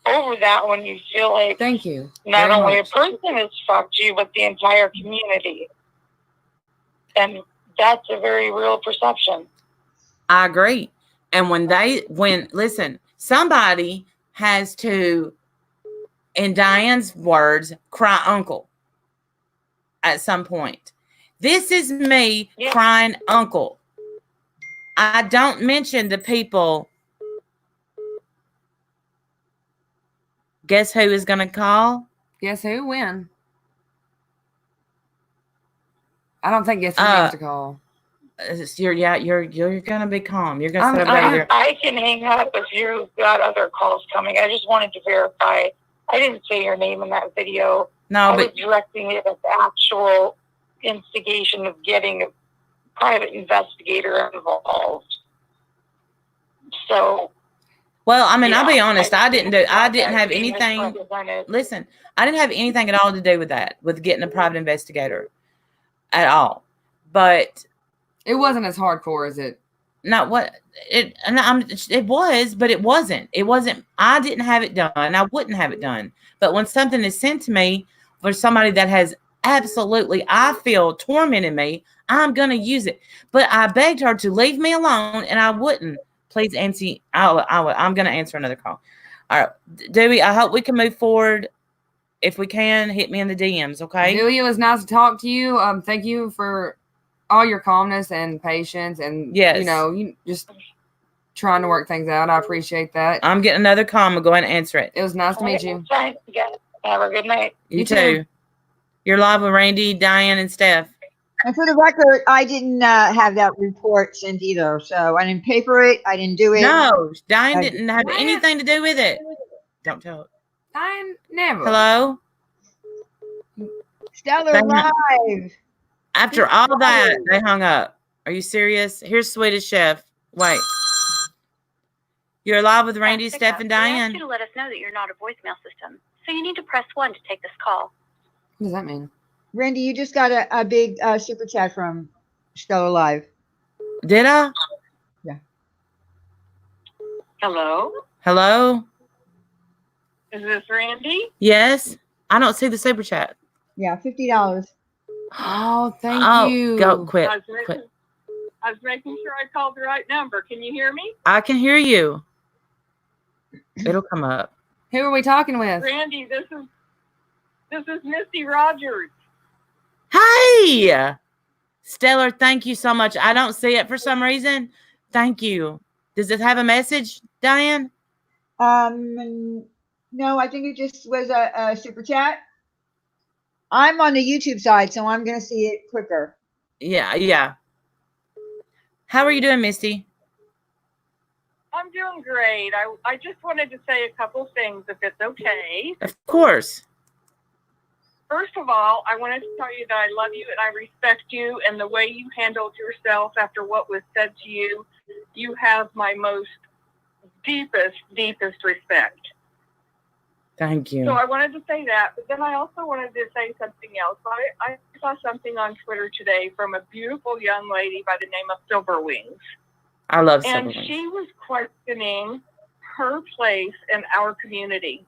over that when you feel like thank you. Not only a person has fucked you, but the entire community. And that's a very real perception. I agree. And listen, somebody has to, in Diane's words, cry uncle at some point. This is me crying uncle. I don't mention the people. Guess who is going to call? Guess who? When? I don't think it's a call. You're gonna be calm. You're gonna sit over there. I can hang up if you've got other calls coming. I just wanted to verify. I didn't say your name in that video. No, I but was directing it at the actual instigation of getting a private investigator involved. So, well, I mean, I'll be honest. I didn't have anything. Listen, I didn't have anything at all to do with that, with getting a private investigator, at all. But it wasn't as hardcore as it. Not what it. It was, but it wasn't. It wasn't. I didn't have it done. I wouldn't have it done. But when something is sent to me for somebody that has absolutely, I feel, tormented me, I'm gonna use it. But I begged her to leave me alone, and I wouldn't. Please answer. I'm gonna answer another call. All right, Dewey. I hope we can move forward. If we can, hit me in the DMs, okay? Dewey, it was nice to talk to you. Thank you for all your calmness and patience, and yes, you just trying to work things out. I appreciate that. I'm getting another call. I'm going to answer it. It was nice to meet you. Thanks, guys. Have a good night. You too. You're live with Randy, Diane, and Steph. And for the record, I didn't have that report sent either, so I didn't paper it. I didn't do it. No, Diane didn't have anything to do with it. Don't tell it. Diane never. Hello? Stellar Live. After all that, they hung up. Are you serious? Here's Swedish Chef. Wait. You're live with Randy, Steph, and Diane. We asked you to let us know that you're not a voicemail system, so you need to press 1 to take this call. What does that mean? Randy, you just got a big super chat from Stellar Live. Did I? Yeah. Hello? Hello? Is this Randy? Yes. I don't see the super chat. Yeah, $50. Oh, thank you. Go, quit. I was making sure I called the right number. Can you hear me? I can hear you. It'll come up. Who are we talking with? Randy, this is Misty Rogers. Hey! Stellar, thank you so much. I don't see it for some reason. Thank you. Does it have a message, Diane? No, I think it just was a super chat. I'm on the YouTube side, so I'm going to see it quicker. Yeah. How are you doing, Misty? I'm doing great. I just wanted to say a couple things, if it's okay. Of course. First of all, I wanted to tell you that I love you and I respect you, and the way you handled yourself after what was said to you, you have my most deepest respect. Thank you. So I wanted to say that, but then I also wanted to say something else. I saw something on Twitter today from a beautiful young lady by the name of Silver Wings. I love Silver And Wings. she was questioning her place in our community.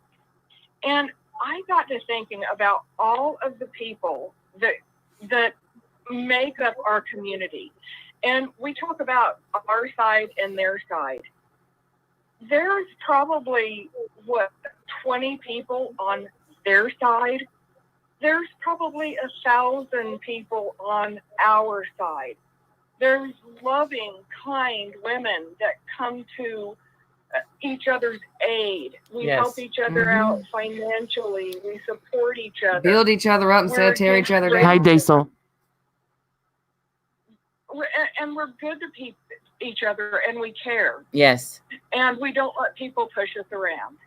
And I got to thinking about all of the people that make up our community. And we talk about our side and their side. There's probably, 20 people on their side. There's probably 1,000 people on our side. There's loving, kind women that come to each other's aid. We help each other out financially. We support each other. Build each other up instead of tear each other down. Hi, Diesel. And we're good to each other, and we care. Yes. And we don't let people push us around.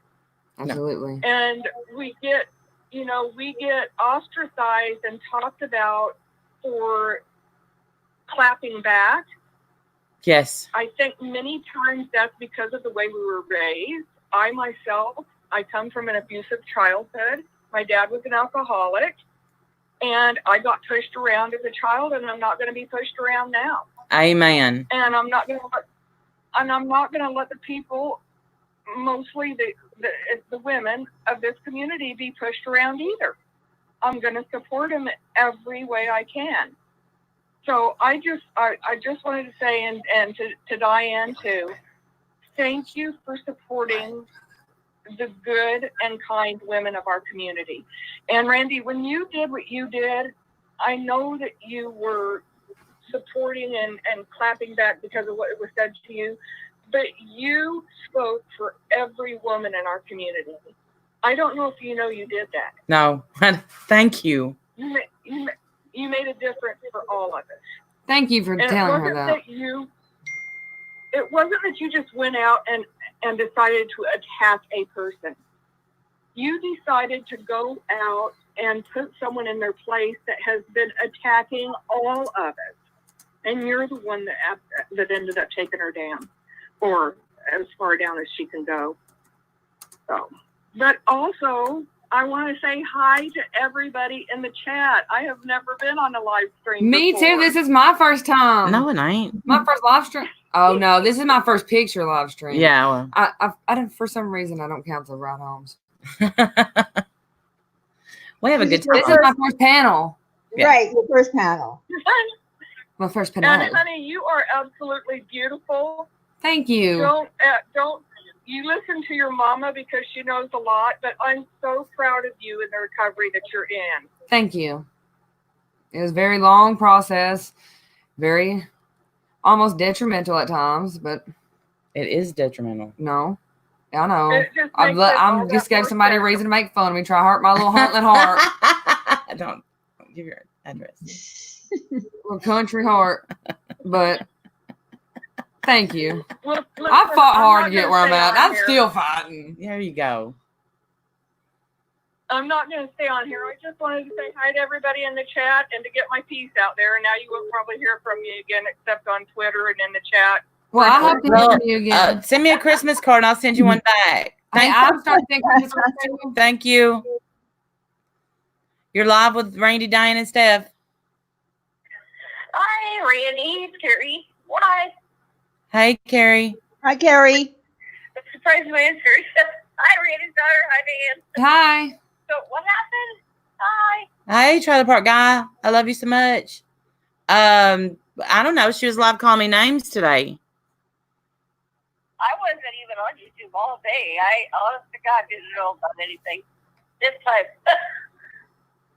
Absolutely. And we get ostracized and talked about for clapping back. Yes. I think many times that's because of the way we were raised. I come from an abusive childhood. My dad was an alcoholic, and I got pushed around as a child, and I'm not going to be pushed around now. Amen. And I'm not going to let the people, mostly the women of this community, be pushed around either. I'm going to support them every way I can. So I just wanted to say, and to Diane too, thank you for supporting the good and kind women of our community. And Randy, when you did what you did, I know that you were supporting and clapping back because of what was said to you, but you spoke for every woman in our community. I don't know if you know you did that. No. Thank you. you made a difference for all of us. Thank you for And telling her that. It wasn't that you just went out and decided to attack a person. You decided to go out and put someone in their place that has been attacking all of us. And you're the one that ended up taking her down, or as far down as she can go. So, but also, I want to say hi to everybody in the chat. I have never been on a live stream Me before. too. This is my first time. No, it ain't. My first live stream. Oh no, this is my first picture live stream. Yeah. Well. I don't. For some reason, I don't count the ride homes. We have a good This is time. my first panel. Yeah. Right, your first panel. My first panel. And honey, you are absolutely beautiful. Thank you. Don't you listen to your mama because she knows a lot, but I'm so proud of you in the recovery that you're in. Thank you. It was a very long process, very almost detrimental at times, but It is detrimental. no, I know. It just I'm makes it all just that gave more somebody a special. reason to make fun of me, try to hurt my little huntling heart, Don't give your address. little country heart. But thank you. Look, I listen, fought I'm hard not to get gonna where I'm stay at. on I'm here. still fighting. There you go. I'm not going to stay on here. I just wanted to say hi to everybody in the chat and to get my piece out there. Now you won't probably hear from me again, except on Twitter and in the chat. Well, I hope to hear from you again. Send me a Christmas card and I'll send you one back. Hey, I'm starting to think this too. Thank you. You're live with Randi, Diane, and Steph. Hi, Randy. It's Carrie. Why? Hey, Carrie. Hi, Carrie. Surprise my answers. Hi, Randy's daughter. Hi, Dan. Hi. So what happened? Hi. Hey, Trailer Park Guy. I love you so much. I don't know. She was live calling me names today. I wasn't even on YouTube all day. I honest to God didn't know about anything this time.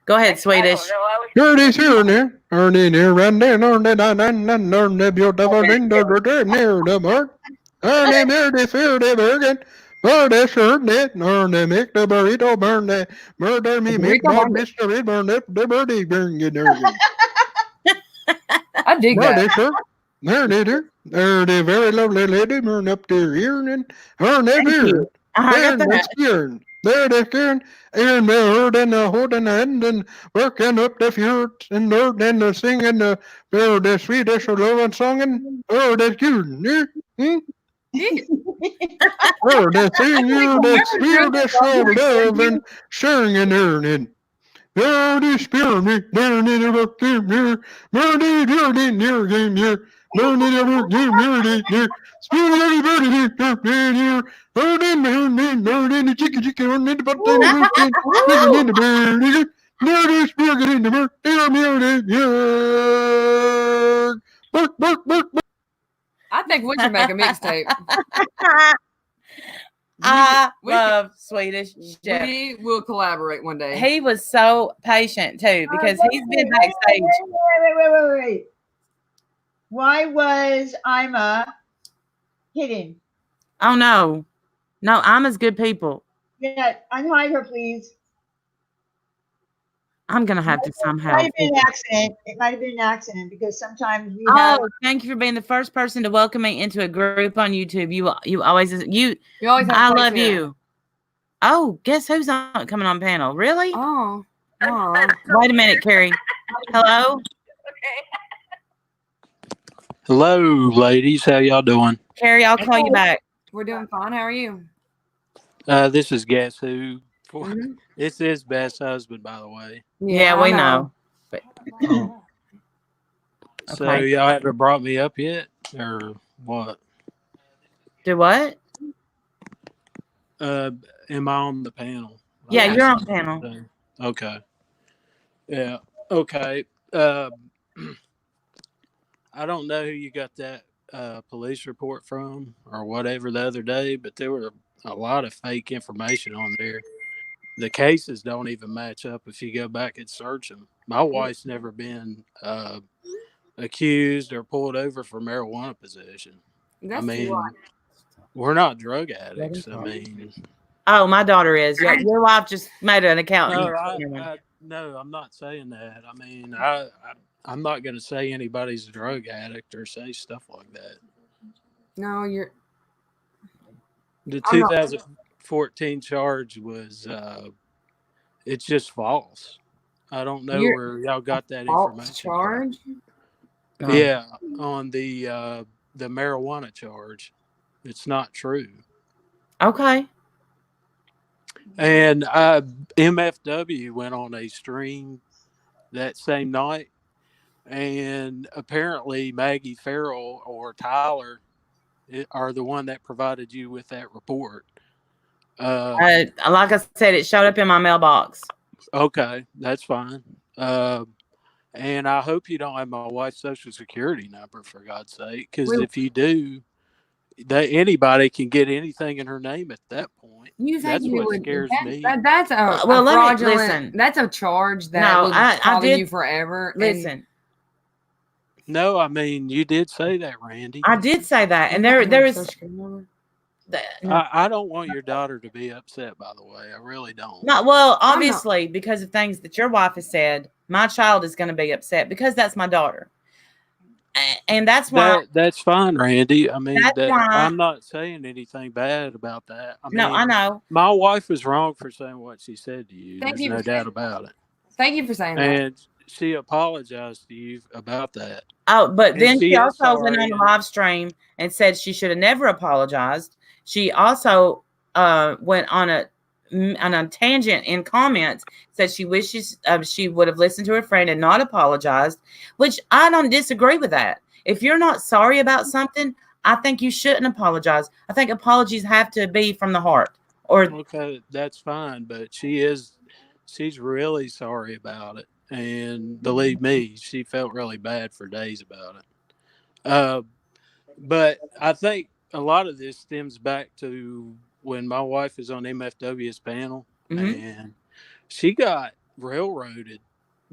Go ahead, I Swedish. don't know. I was Here it is, here and there. Earning here and there, earn the beautiful thing, near the mark. Earn the beauty, fear the burden. Burn the shirt, earn the make the burrito, burn the murder me, make bad mystery, burn the birdie, burn you nerve. I dig Burn the that. shirt, there they do. They're the very lovely lady, burn up their ear and earn the beard. I There got the that. spear. There the spear. And the herd and the hood and the end and working up the fjord and nerd and the singing the Swedish love song and the tune. The thing you that Swedish love and singing earning. There the spear me down in the book near Murdy Dirty near game near Murdy never game near Spear the birdie near Bird in the chicken on the butt in the root chicken in the bird near the spear get in the bird near bark. I think we should make a mixtape. I we love Swedish Chef. We will collaborate one day. He was so patient too because he's been backstage. Wait. Why was Ima hidden? Oh no, I'm as good people. Yeah, unhide her, please. I'm gonna have to It somehow. might have been an accident. It might have been an accident because sometimes we Oh, have. thank you for being the first person to welcome me into a group on YouTube. You always You always have I a place love here. you. Oh, guess who's not coming on panel? Really? Oh. Wait a minute, Carrie. Hello? okay. Hello, ladies. How y'all doing? Carrie, I'll call you back. We're doing fine. How are you? This is Guess Who. Mhm. This is Best Husband, by the way. Yeah, we know. But, So Okay. y'all haven't brought me up yet, or what? Do what? Am I on the panel? Yeah, you're on panel. Okay. Yeah. Okay. I don't know who you got that police report from or whatever the other day, but there were a lot of fake information on there. The cases don't even match up if you go back and search them. My wife's never been accused or pulled over for marijuana possession. That's I mean, why. we're not drug addicts. I mean, Oh, my daughter is. Your wife just made an account. no, No, I'm not saying that. I mean, I'm not going to say anybody's a drug addict or say stuff like that. No, you're. The I'm not. 2014 charge was, it's just false. I don't know You're where y'all got that false information from. charge. No. Yeah, on the marijuana charge, it's not true. Okay. And MFW went on a stream that same night, and apparently Maggie Farrell or Tyler are the one that provided you with that report. Like I said, it showed up in my mailbox. Okay, that's fine. And I hope you don't have my wife's social security number, for God's sake, because if you do, anybody can get anything in her name at that point. You think That's you what would? scares me. That's a Well, let me- fraudulent. listen. That's a charge that No, will I bother did- you forever. Listen, No, I mean, you did say that, Randy. I did say that, and there is. I don't want your daughter to be upset, by the way. I really don't. Not well, obviously, because of things that your wife has said, my child is going to be upset because that's my daughter, and that's why. That's fine, Randy. I mean, That's why- I'm not saying anything bad about that. I mean, No, I know. My wife was wrong for saying what she said to you. Thank There's you no for doubt about it. Thank you for saying that. And she apologized to you about that. Oh, but And then she is also went sorry, on the and- live stream and said she should have never apologized. She also went on a tangent in comments, said she wishes she would have listened to her friend and not apologized, which I don't disagree with that. If you're not sorry about something, I think you shouldn't apologize. I think apologies have to be from the heart. Or okay, that's fine, but she's really sorry about it, and believe me, she felt really bad for days about it. But I think a lot of this stems back to when my wife was on MFW's panel, and she got railroaded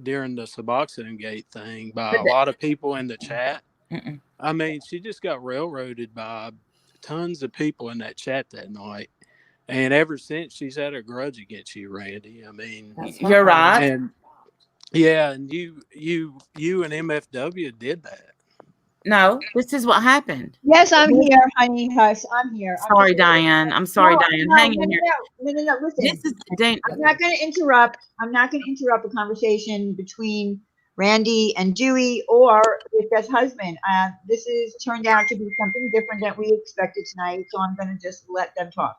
during the Suboxone Gate thing by a lot of people in the chat. I mean, she just got railroaded by tons of people in that chat that night. And ever since, she's had a grudge against you, Randy. I mean, you're right. And yeah, and you and MFW did that. No, this is what happened. Yes, I'm here, honey. Hush, I'm here. Sorry, Diane. I'm sorry, Diane. Hang in here. No. Listen, This is Dan. I'm not going to interrupt. I'm not going to interrupt a conversation between Randy and Dewey or with Beth's husband. This is turned out to be something different than we expected tonight, so I'm going to just let them talk.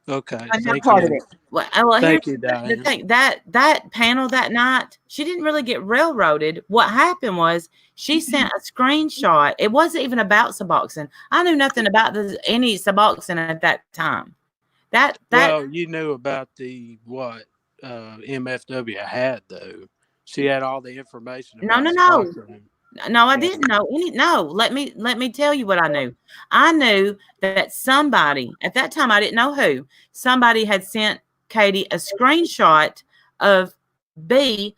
Okay, I'm not thank part you. of it. Well, Thank here's you, Diane. the thing, that panel that night, she didn't really get railroaded. What happened was she sent a screenshot. It wasn't even about Suboxone. I knew nothing about any Suboxone at that time. Well, you knew about what MFW had, though. She had all the information about Suboxone. No, I didn't know any. No, let me tell you what I knew. I knew that somebody at that time, I didn't know who, somebody had sent Katie a screenshot of B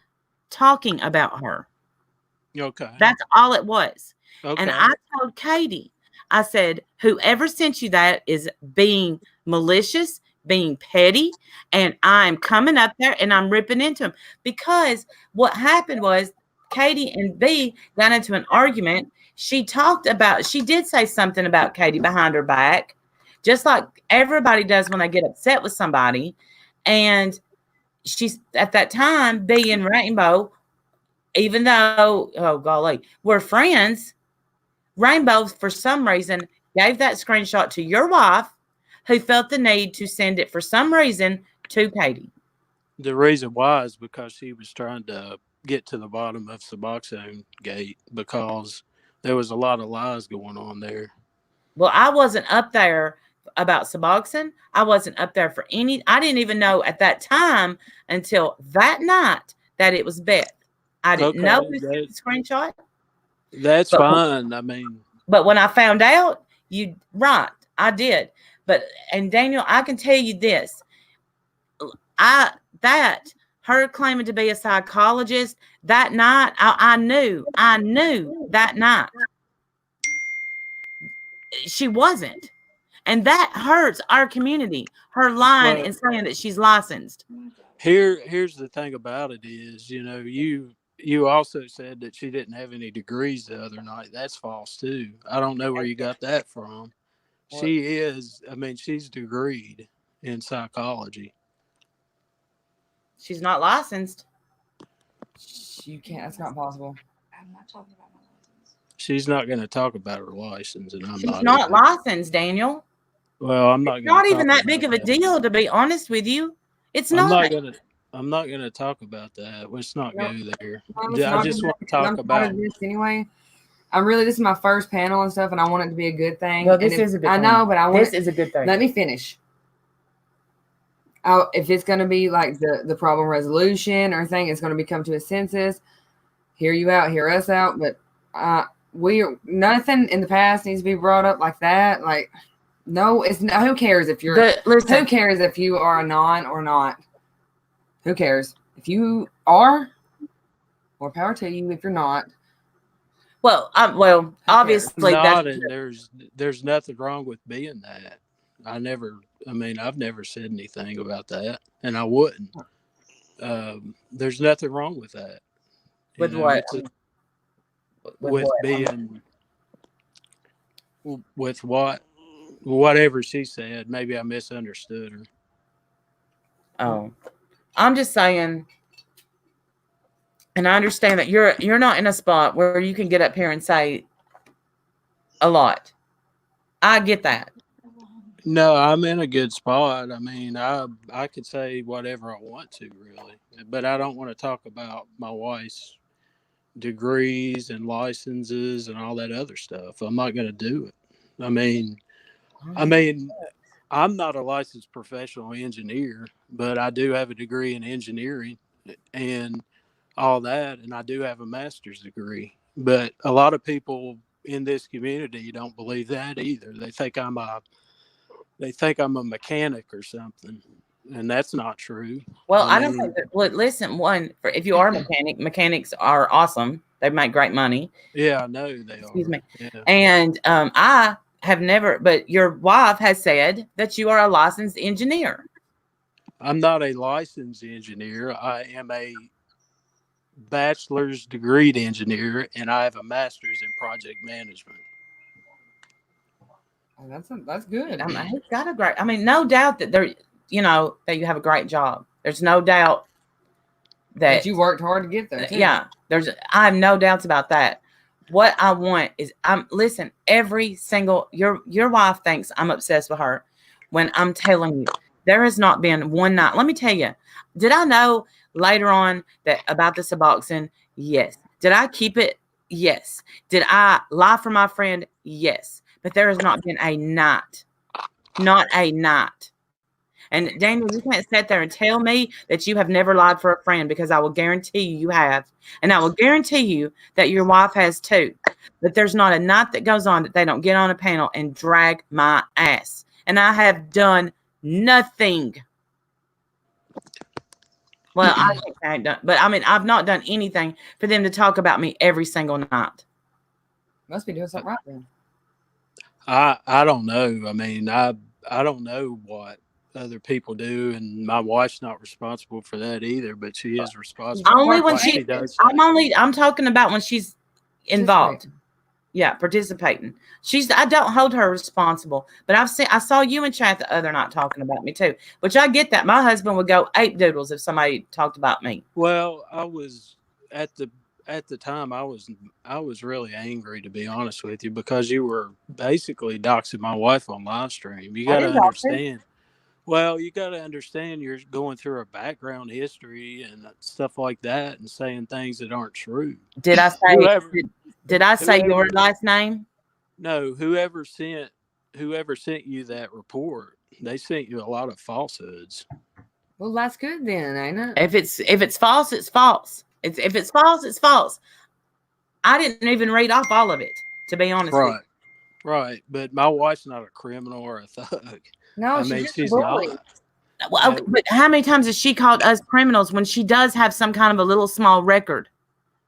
talking about her. Okay. That's all it was. Okay. And I told Katie, I said, whoever sent you that is being malicious, being petty, and I'm coming up there and I'm ripping into him. Because what happened was Katie and B got into an argument. She did say something about Katie behind her back, just like everybody does when they get upset with somebody. And she's at that time, B and Rainbow, even though, oh golly, we're friends, Rainbow, for some reason, gave that screenshot to your wife, who felt the need to send it for some reason to Katie. The reason why is because she was trying to get to the bottom of Suboxone Gate because there was a lot of lies going on there. Well, I wasn't up there about Suboxone. I wasn't up there for any. I didn't even know at that time until that night that it was Beth. I didn't know who sent the screenshot. That's fine. I mean, but when I found out, I did. And Daniel, I can tell you this. Her claiming to be a psychologist that night, I knew that night she wasn't. And that hurts our community. Her lying and saying that she's licensed. Here's the thing about it is, you also said that she didn't have any degrees the other night. That's false too. I don't know where you got that from. What? She is, she's degreed in psychology. She's not licensed. You can't. That's not possible. I'm not talking about my license. She's not going to talk about her license, and I'm She's not not licensed, Daniel. Well, I'm not. It's not even that big of a deal, to be honest with you. It's not. I'm not gonna talk about that. Let's not go there. No, I just want to talk about this anyway. This is my first panel and stuff, and I want it to be a good thing. Well, this is a good thing. I know, but this is a good thing. Let me finish. If it's going to be like the problem resolution or thing, it's going to be come to a census. Hear you out, hear us out. But nothing in the past needs to be brought up like that. Like, no, who cares if you're, who cares if you are a non or not? Who cares? If you are, more power to you. If you're not. Well, obviously there's nothing wrong with being that. I've never said anything about that, and I wouldn't. There's nothing wrong with that. With what? With being, with what? Whatever she said. Maybe I misunderstood her. Oh, I'm just saying, and I understand that you're not in a spot where you can get up here and say a lot. I get that. No, I'm in a good spot. I could say whatever I want to, really, but I don't want to talk about my wife's degrees and licenses and all that other stuff. I'm not going to do it. I'm not a licensed professional engineer, but I do have a degree in engineering and all that, and I do have a master's degree. But a lot of people in this community don't believe that either. They think I'm a mechanic or something, and that's not true. Well, I don't think that. Look, listen, if you are a mechanic, mechanics are awesome. They make great money. Yeah, I know they are. Excuse me. Yeah. And I have never, but your wife has said that you are a licensed engineer. I'm not a licensed engineer. I am a bachelor's degreed engineer, and I have a master's in project management. That's good. He's got a great. No doubt that that you have a great job. There's no doubt that you worked hard to get there. Too. Yeah, I have no doubts about that. What I want is, listen. Every single your wife thinks I'm obsessed with her. When I'm telling you, there has not been one night. Let me tell you. Did I know later on that about the Suboxone? Yes. Did I keep it? Yes. Did I lie for my friend? Yes. But there has not been a night. Not a night. And Daniel, you can't sit there and tell me that you have never lied for a friend, because I will guarantee you have. And I will guarantee you that your wife has too. But there's not a night that goes on that they don't get on a panel and drag my ass. And I have done nothing. Well, I think I ain't done, but I've not done anything for them to talk about me every single night. Must be doing something right then. I don't know. I don't know what other people do, and my wife's not responsible for that either, but she is responsible. Only when she does. I'm talking about when she's involved. Yeah, participating. I don't hold her responsible, but I saw you in chat the other night talking about me too, which I get that. My husband would go ape doodles if somebody talked about me. Well, I was at the time I was really angry, to be honest with you, because you were basically doxing my wife on live stream. You got to understand. Well, you got to understand you're going through her background history and stuff like that and saying things that aren't true. Did I say Did I say your last name? No, whoever sent you that report, they sent you a lot of falsehoods. Well, that's good then, ain't it? If it's false, it's false. If it's false, it's false. I didn't even read off all of it, to be honest with you. Right. But my wife's not a criminal or a thug. No, she's not. Well, okay, but how many times has she called us criminals when she does have some kind of a little small record?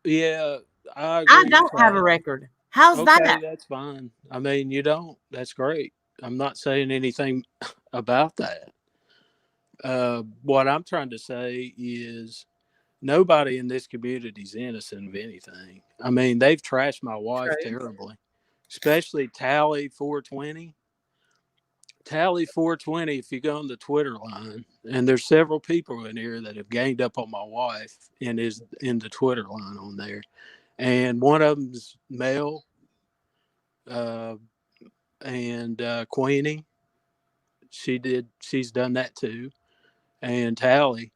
Yeah, I don't have a record. How's that? That's fine. You don't. That's great. I'm not saying anything about that. What I'm trying to say is nobody in this community is innocent of anything. I mean, they've trashed my wife terribly, especially Tally 420. Tally 420, if you go on the Twitter line, and there's several people in here that have ganged up on my wife and is in the Twitter line on there. And one of them's Mel and Queenie. She's done that too. And Tally.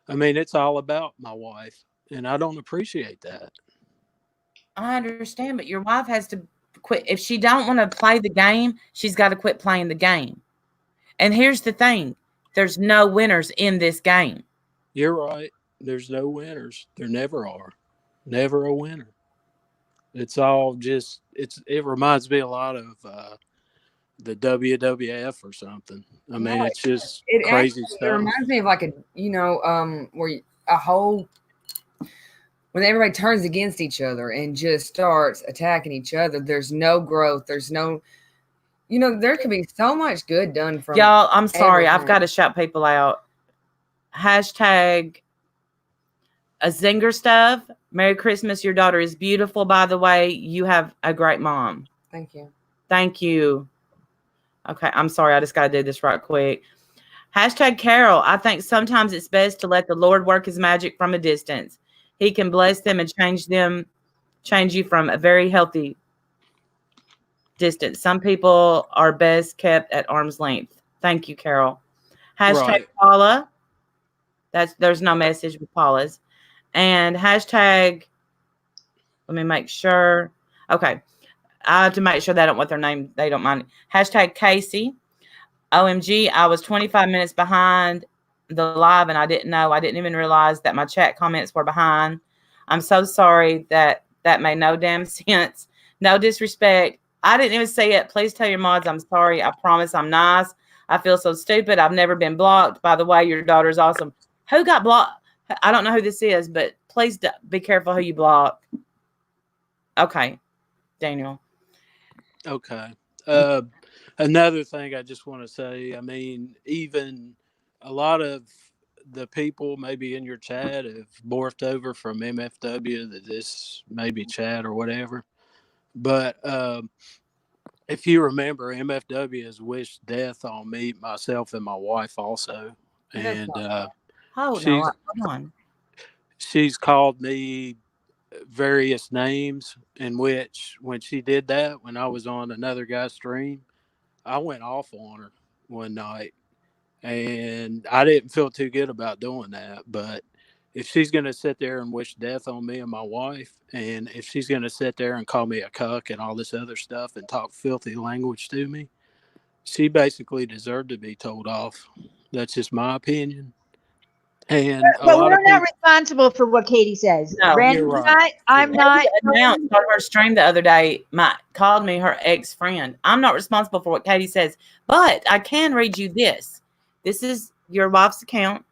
I mean, it's all about my wife, and I don't appreciate that. I understand, but your wife has to quit. If she don't want to play the game, she's got to quit playing the game. And here's the thing. There's no winners in this game. You're right. There's no winners. There never are. Never a winner. It's all just, it reminds me a lot of the WWF or something. I mean, it's just crazy stuff. It reminds me of like where a whole, when everybody turns against each other and just starts attacking each other, there's no growth. There's no, there could be so much good done from y'all. I'm sorry. everything. I've got to shout people out. Hashtag a zinger stuff. Merry Christmas. Your daughter is beautiful, by the way. You have a great mom. Thank you. Thank you. Okay. I'm sorry. I just got to do this right quick. Hashtag Carol. I think sometimes it's best to let the Lord work his magic from a distance. He can bless them and change you from a very healthy distance. Some people are best kept at arm's length. Thank you, Carol. Hashtag Paula. There's no message with Paula's. And hashtag, let me make sure. Okay. I have to make sure they don't want their name. They don't mind. Hashtag Casey. OMG, I was 25 minutes behind the live and I didn't know. I didn't even realize that my chat comments were behind. I'm so sorry that made no damn sense. No disrespect. I didn't even say it. Please tell your mods I'm sorry. I promise I'm nice. I feel so stupid. I've never been blocked. By the way, your daughter's awesome. Who got blocked? I don't know who this is, but please be careful who you block. Okay, Daniel. Okay. Another thing I just want to say, I mean, even a lot of the people maybe in your chat have morphed over from MFW to this maybe chat or whatever. But if you remember, MFW has wished death on me, myself, and my wife also. And hold on. She's called me various names, in which when she did that, when I was on another guy's stream, I went off on her one night, and I didn't feel too good about doing that. But if she's going to sit there and wish death on me and my wife, and if she's going to sit there and call me a cuck and all this other stuff and talk filthy language to me, she basically deserved to be told off. That's just my opinion. And but we're not responsible for what Katie says. No, Randy's you're right. I'm not. Announced on her stream the other day, called me her ex-friend. I'm not responsible for what Katie says, but I can read you this. This is your wife's account.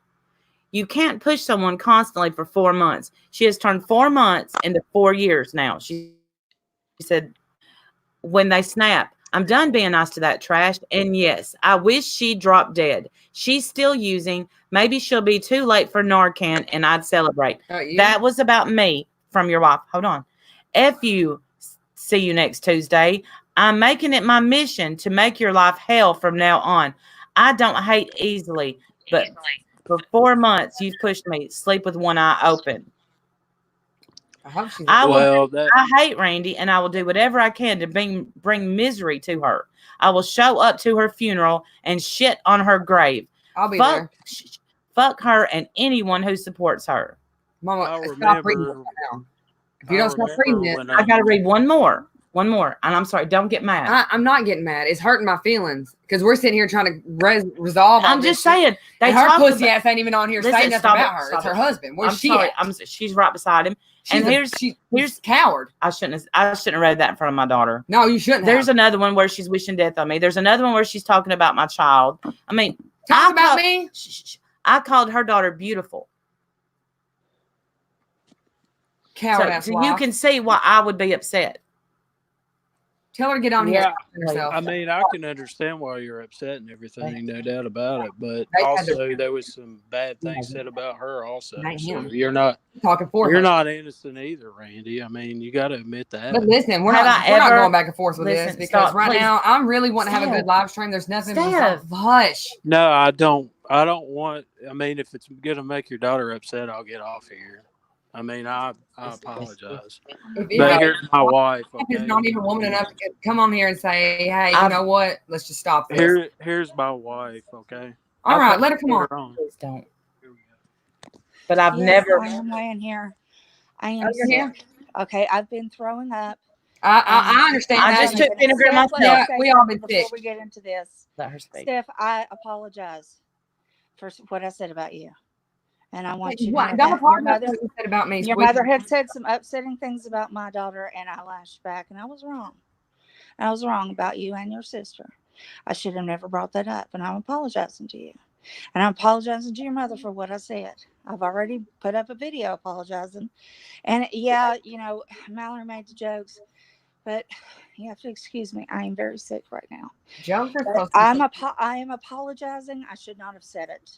You can't push someone constantly for 4 months. She has turned 4 months into 4 years now. She said, when they snap, I'm done being nice to that trash. And yes, I wish she dropped dead. She's still using. Maybe she'll be too late for Narcan and I'd celebrate. That was about me from your wife. Hold on. F you. See you next Tuesday. I'm making it my mission to make your life hell from now on. I don't hate easily, but for 4 months you've pushed me. Sleep with one eye open. I hate Randy, and I will do whatever I can to bring misery to her. I will show up to her funeral and shit on her grave. I'll be there. Fuck her and anyone who supports her. Mama, stop reading it now. If you don't stop reading it, I got to read one more. And I'm sorry, don't get mad. I'm not getting mad. It's hurting my feelings because we're sitting here trying to resolve. I'm just saying. Her pussy ass ain't even on here saying nothing about her. It's her husband. Where's she at? She's right beside him. Here's coward. I shouldn't have read that in front of my daughter. No, you shouldn't. There's another one where she's wishing death on me. There's another one where she's talking about my child. I mean, talk about me. I called her daughter beautiful. Coward ass. So you can see why I would be upset. Tell her to get on here. Yeah, And herself. I mean, I can understand why you're upset and everything, no doubt about it. But They had also, there was some bad things said about her. Also, Not so him. you're not talking for you're her. not innocent either, Randy. I mean, you got to admit that. But listen, we're Have not I we're not ever- going back and forth with Listen, this because stop, right please. now I'm really wanting to have a Steph. good live stream. There's nothing. Steph. Hush. No, I don't. I don't want. I mean, if it's gonna make your daughter upset, I'll get off here. I mean, I apologize. If But here's my wife. is Okay? not even woman enough to come on here and say, "Hey, you know what? Let's just stop this." Here's my wife. Okay. All right, let her come on. Please don't. But I've never. I am laying here. I am you're here? sick. Okay, I've been throwing up. I understand. I that. just took vinegar Steph, myself. let me Yeah, say we all something been before sick. we get into this. Let her speak. Steph, I apologize for what I said about you. And I want you to know What? that Don't your apologize mother, for what you said about me. your mother had said some upsetting things about my daughter, and I lashed back, and I was wrong. I was wrong about you and your sister. I should have never brought that up, and I'm apologizing to you. And I'm apologizing to your mother for what I said. I've already put up a video apologizing. And yeah, you know, Mallory made the jokes, but you have to excuse me. I am very sick right now. Jokes are But supposed to I am apologizing. I should not have said it.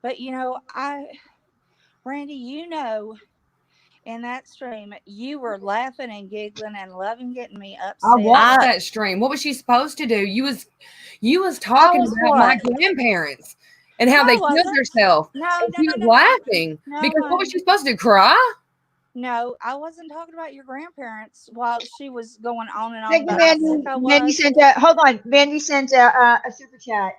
But you know, Randy, you know, in that stream, you were laughing and giggling and loving getting me upset. I watched that stream. What was she supposed to do? You was talking about my grandparents and how they killed themselves. No, she was laughing because what was she supposed to do? Cry? No, I wasn't talking about your grandparents while she was going on and on. Thank you, about how Mandy. sick I was. Mandy sent a hold on. Mandy sent a super chat.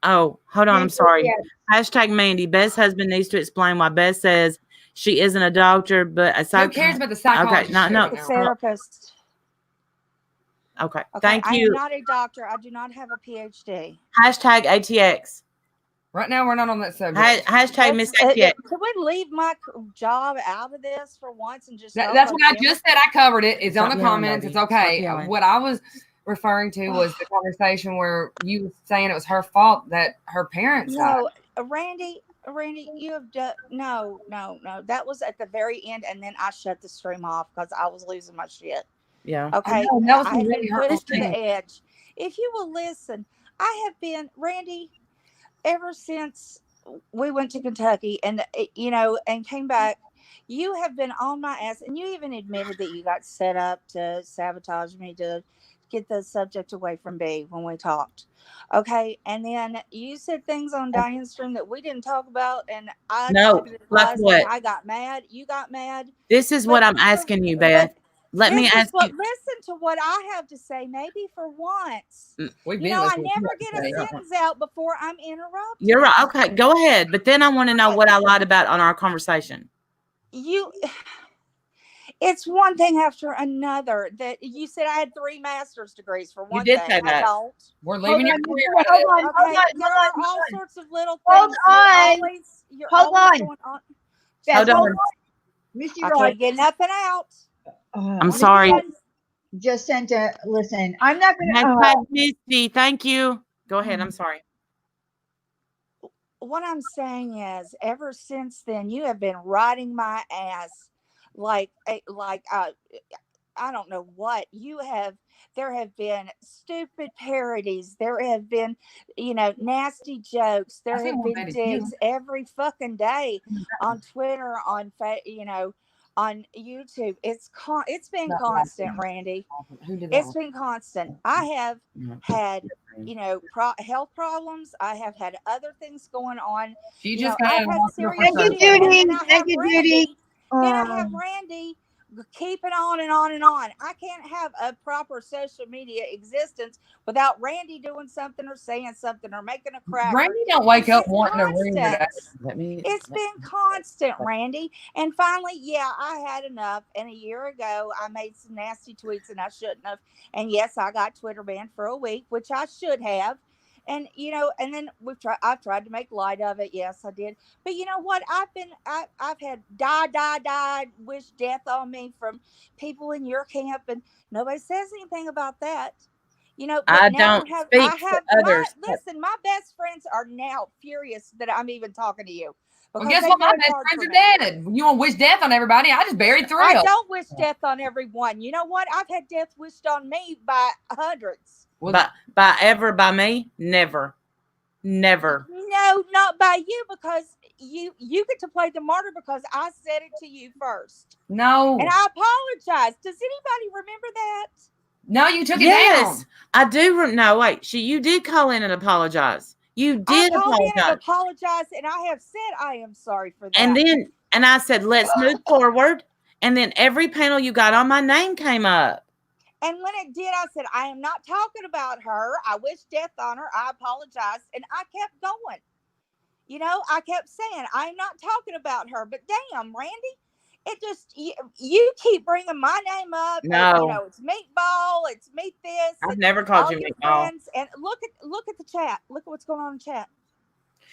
Oh, hold on. I'm sorry. Hashtag Mandy. Beth's husband needs to explain why Beth says she isn't a doctor, but a Who cares about the psychologist? Okay, no. A therapist. Okay. Okay, Thank I you. am not a doctor. I do not have a PhD. Hashtag ATX. Right now, we're not on that subject. Hashtag Miss ATX. Could we leave my job out of this for once and just? That's what I just said. I covered it. It's on the comments. It's okay. yelling. What I was referring to was the conversation where you were saying it was her fault that her parents died. No, Randy, you have done no. That was at the very end, and then I shut the stream off because I was losing my shit. Yeah. Okay. I know, that was I had really been pushed to hurtful. the edge. If you will listen, I have been, Randy, ever since we went to Kentucky and and came back. You have been on my ass, and you even admitted that you got set up to sabotage me to get the subject away from B when we talked. Okay, and then you said things on Diane's stream that we didn't talk about, and I took it as lies, and I got mad. You got mad. This is what I'm asking you, Beth. Let me ask you. Listen to what I have to say, maybe for once. I never get a sentence out before I'm interrupted. You're right. Okay, go ahead. But then I want to know what I lied about on our conversation. It's one thing after another. That you said I had 3 master's degrees for one thing. You did say that. I don't. We're leaving your career. Hold on. There are all sorts of little Hold things. on. You're Hold always on. going on. Beth, Hold on. Missy I Roy can't get nothing out. I'm sorry. Just sent a listen. I'm not going Hashtag Misty. Thank you. Go ahead. I'm sorry. What I'm saying is, ever since then, you have been riding my ass like I don't know what you have. There have been stupid parodies. There have been, nasty jokes. There have been digs every fucking day on Twitter, on on YouTube. It's been constant, Randy. It's been constant. I have had, health problems. I have had other things going on. She just Thank you, Judy. Thank you, Judy. Then I have Randy keeping on and on and on. I can't have a proper social media existence without Randy doing something or saying something or making a crack. Randy don't wake up wanting a room today. It's been constant, Randy. And finally, I had enough. And a year ago, I made some nasty tweets and I shouldn't have. And yes, I got Twitter banned for a week, which I should have. And and then I've tried to make light of it. Yes, I did. But you know what? I've had die, wish death on me from people in your camp, and nobody says anything about that. You know, I but now don't speak I for have others. listen, my best friends are now furious that I'm even talking to you. Well, Because guess they what? know My it's best hard friends for are me. dead. You want to wish death on everybody? I just buried 3 I of them. don't wish death on everyone. You know what? I've had death wished on me by hundreds. By me? Never. Never. No, not by you, because you get to play the martyr because I said it to you first. No. And I apologize. Does anybody remember that? No, you took it Yes, down. I do. No, wait. You did call in and apologize. You did I called in and apologize. apologized, and I have said I am sorry for that. And I said, let's move forward. And then every panel you got on, my name came up. And when it did, I said, I am not talking about her. I wish death on her. I apologized. And I kept going. You know, I kept saying, I'm not talking about her. But damn, Randy, it just, you keep bringing my name up. No. And, you know, it's Meatball. It's Meat This. I've never called you Meatball. Friends. And look at the chat. Look at what's going on in the chat.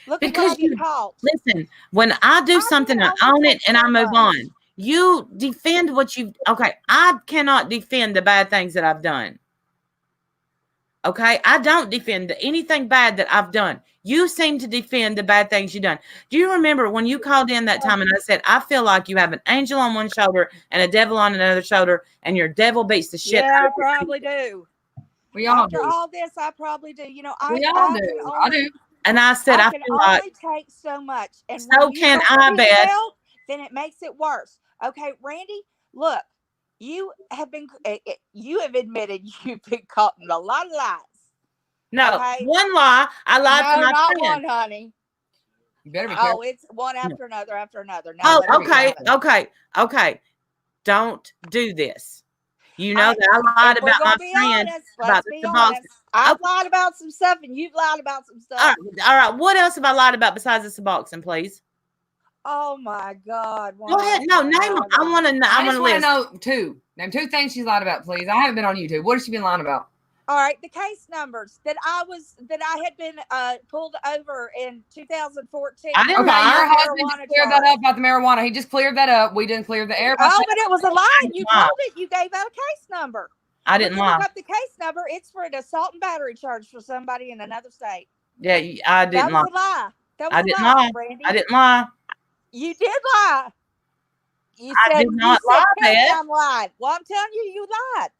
Look Because at what I've been called. Listen, when I do something, I own it and I move on. You defend what you, okay, I cannot defend the bad things that I've done. Okay, I don't defend anything bad that I've done. You seem to defend the bad things you've done. Do you remember when you called in that time and I said, I feel like you have an angel on one shoulder and a devil on another shoulder, and your devil beats the shit out of I probably do. We all After do. all this, I probably do. You know, We all do. I do. And I said, I can feel only like take so much. And so when you can don't I, do Beth. well, then it makes it worse. Okay, Randy, look, you have admitted you've been caught in a lot of lies. No, okay? One lie. I lied to my not friend. one, honey. You better be careful. Oh, it's one after another after another. No, Okay. Don't do this. You know that I lied about my friend. Let's be honest. I've lied about some stuff, and you've lied about some stuff. All right. What else have I lied about besides the Suboxone, please? Oh my God! Go ahead. No, name them. I want to know. I just want to know two. Name 2 things she's lied about, please. I haven't been on YouTube. What has she been lying about? All right, the case numbers that I had been pulled over in 2014. I didn't Okay, our husband just cleared that up about the marijuana. He just cleared that up. We didn't clear the air. Oh, but it was a lie. You told it. You gave out a case number. I didn't lie. Look up the case number. It's for an assault and battery charge for somebody in another state. Yeah, I didn't lie. That was a lie. That was I didn't lie. Brandy. I didn't lie. You did lie. You said, I did not lie, Beth. I'm lying. Well, I'm telling you, you lied.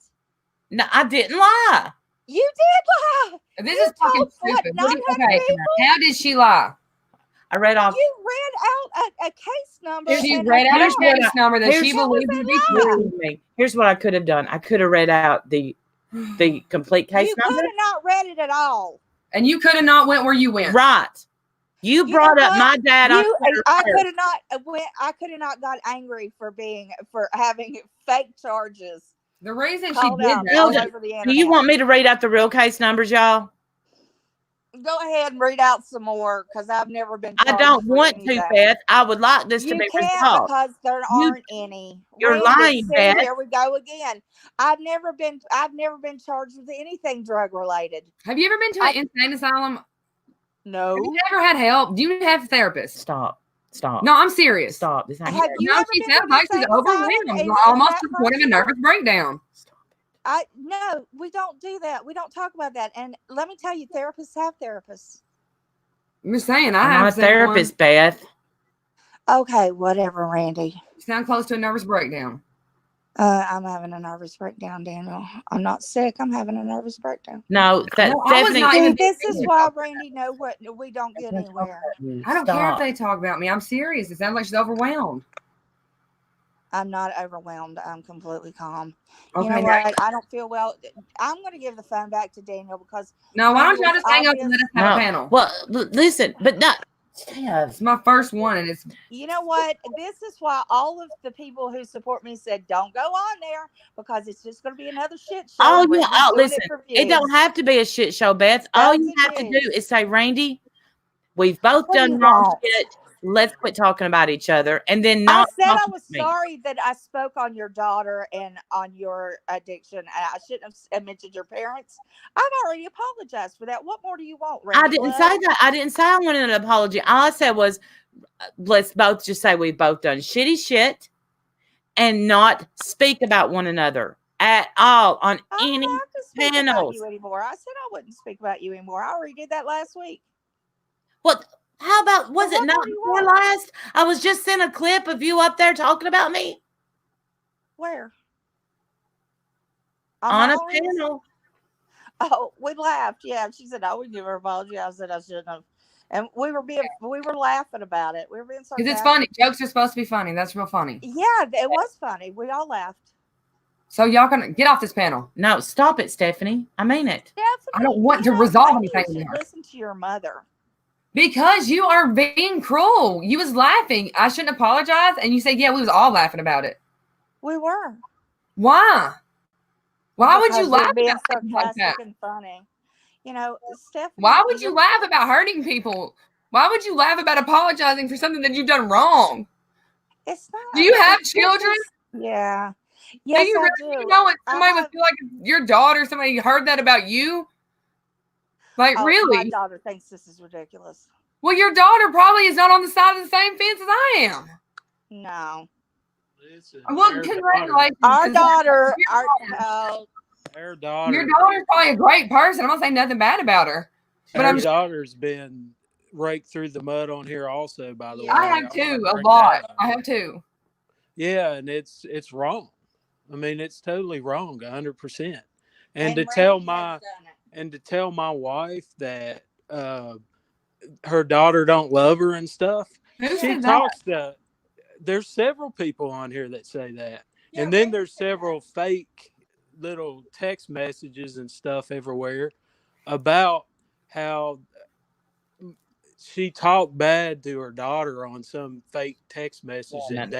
No, I didn't lie. You did lie. This is fucking stupid. Okay, how did she lie? I read off. You read out a case number. She read out a case number that she believed to be true. Here's what I could have done. I could have read out the complete case number. You could have not read it at all. And you could have not went where you went. Right. You brought up my dad. I could have not got angry for having fake charges. The reason she did that. Do you want me to read out the real case numbers, y'all? Go ahead and read out some more, because I've never been. I don't want to, Beth. I would like this to be resolved. Because there aren't any. You're lying, Beth. Here we go again. I've never been charged with anything drug related. Have you ever been to an insane asylum? No. Have you ever had help? Do you have therapists? Stop. No, I'm serious. Stop. She sounds like she's overwhelmed, almost to the point of a nervous breakdown. No, we don't do that. We don't talk about that. And let me tell you, therapists have therapists. I'm just saying, I'm a therapist, Beth. Okay, whatever, Randy. You sound close to a nervous breakdown. I'm having a nervous breakdown, Daniel. I'm not sick. I'm having a nervous breakdown. No, definitely. This is why, Randy, we don't get anywhere. I don't care if they talk about me. I'm serious. It sounds like she's overwhelmed. I'm not overwhelmed. I'm completely calm. Okay, you know what? I don't feel well. I'm going to give the phone back to Daniel because. No, why don't y'all just hang up and let us have a panel? Well, listen, but not. It's my first one, and it's. You know what? This is why all of the people who support me said, "Don't go on there because it's just going to be another shit show." Listen, it don't have to be a shit show, Beth. All you have to do is say, "Randy, we've both done wrong shit. Let's quit talking about each other." And then I said I was sorry that I spoke on your daughter and on your addiction. I shouldn't have mentioned your parents. I've already apologized for that. What more do you want, Randy? I didn't say that. I didn't say I wanted an apology. All I said was, let's both just say we've both done shitty shit and not speak about one another at all on I don't any have to speak about panels. you anymore. I said I wouldn't speak about you anymore. I already did that last week. What? How about, was Well, it what not more do you before want? last? I was just sent a clip of you up there talking about me Where? on a my audience? panel. Oh, we laughed. Yeah, she said, "I would give her an apology." I said, "I shouldn't have," and we were laughing about it. We were being sarcastic. Because it's funny. Jokes are supposed to be funny. That's real funny. Yeah, it was funny. We all laughed. So y'all gonna get off this panel. No, stop it, Stephanie. I mean it. Stephanie, I don't want to you know, resolve maybe anything you with should her. listen to your mother. Because you are being cruel. You was laughing. I shouldn't apologize. And you said, yeah, we was all laughing about it. We were. Why? Why would you Because we were laugh being about things like sarcastic that? and funny. You know, Stephanie. Why would you laugh about hurting people? Why would you laugh about apologizing for something that you've done wrong? It's not. Do you have children? Yeah. Do Yes, you I really do. know what somebody would have- feel like if your daughter, somebody heard that about you? Like, Oh, really? my daughter thinks this is ridiculous. Well, your daughter probably is not on the side of the same fence as I am. No. Listen, Well, their congratulations. Our 'cause daughter, Their your daughter, daughter's probably a great person. I'm not saying nothing bad about her. But her I'm daughter's been raked through the mud on here also, by the way. I have wanna too, a bring lot. that up. I have too. Yeah, and it's wrong. I mean, it's totally wrong, 100%. And to Randy tell has my done it. and to tell my wife that her daughter don't love her and stuff. Who She said that? talks to. There's several people on here that say that, Yeah, and then Randy there's said that. several fake little text messages and stuff everywhere about how she talked bad to her daughter on some fake text message that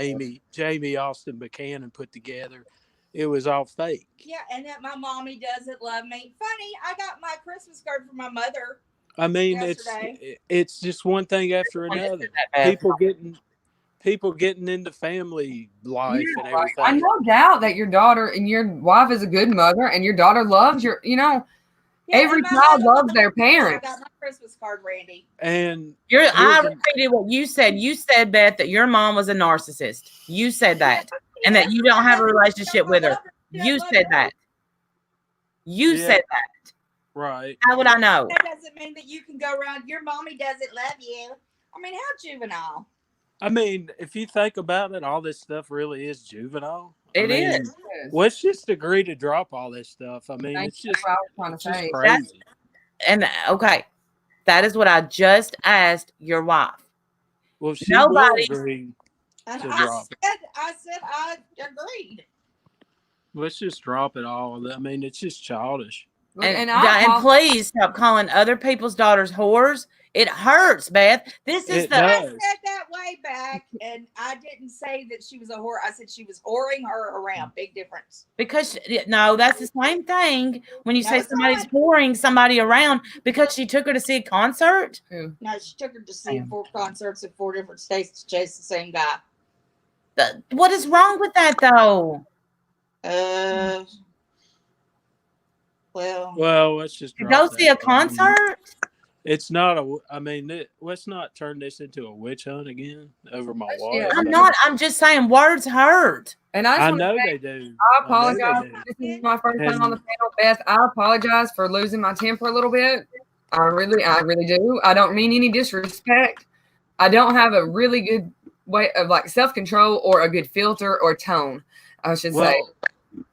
Jamie Austin Buchanan put together. It was all fake. Yeah, and that my mommy doesn't love me. Funny, I got my Christmas card from my mother. I mean, Yesterday. it's just one thing after another. People getting into family life and everything. I no doubt that your daughter and your wife is a good mother, and your daughter loves your. Every child loves their parents. I got my Christmas card, Randy. And I repeated what you said. You said, Beth, that your mom was a narcissist. You said that. And that you don't have a relationship with her. You said that. You said that. Right. How would I know? That doesn't mean that you can go around, your mommy doesn't love you. I mean, how juvenile. I mean, if you think about it, all this stuff really is juvenile. It is. Let's just agree to drop all this stuff. I mean, it's just crazy. And okay, that is what I just asked your wife. Well, she Nobody will agree to And drop it. I said I agreed. Let's just drop it all. I mean, it's just childish. And please stop calling other people's daughters whores. It hurts, Beth. I said that way back, and I didn't say that she was a whore. I said she was whoring her around. Big difference. Because no, that's the same thing when you say somebody's whoring somebody around because she took her to see a concert. No, she took her to see 4 concerts in 4 different states to chase the same guy. What is wrong with that, though? Well, let's just go see a concert. It's not a. I mean, let's not turn this into a witch hunt again over my wife. I'm not. I'm just saying words hurt. And I know they do. I apologize. This is my first time on the panel, Beth. I apologize for losing my temper a little bit. I really do. I don't mean any disrespect. I don't have a really good way of self-control or a good filter or tone, I should say.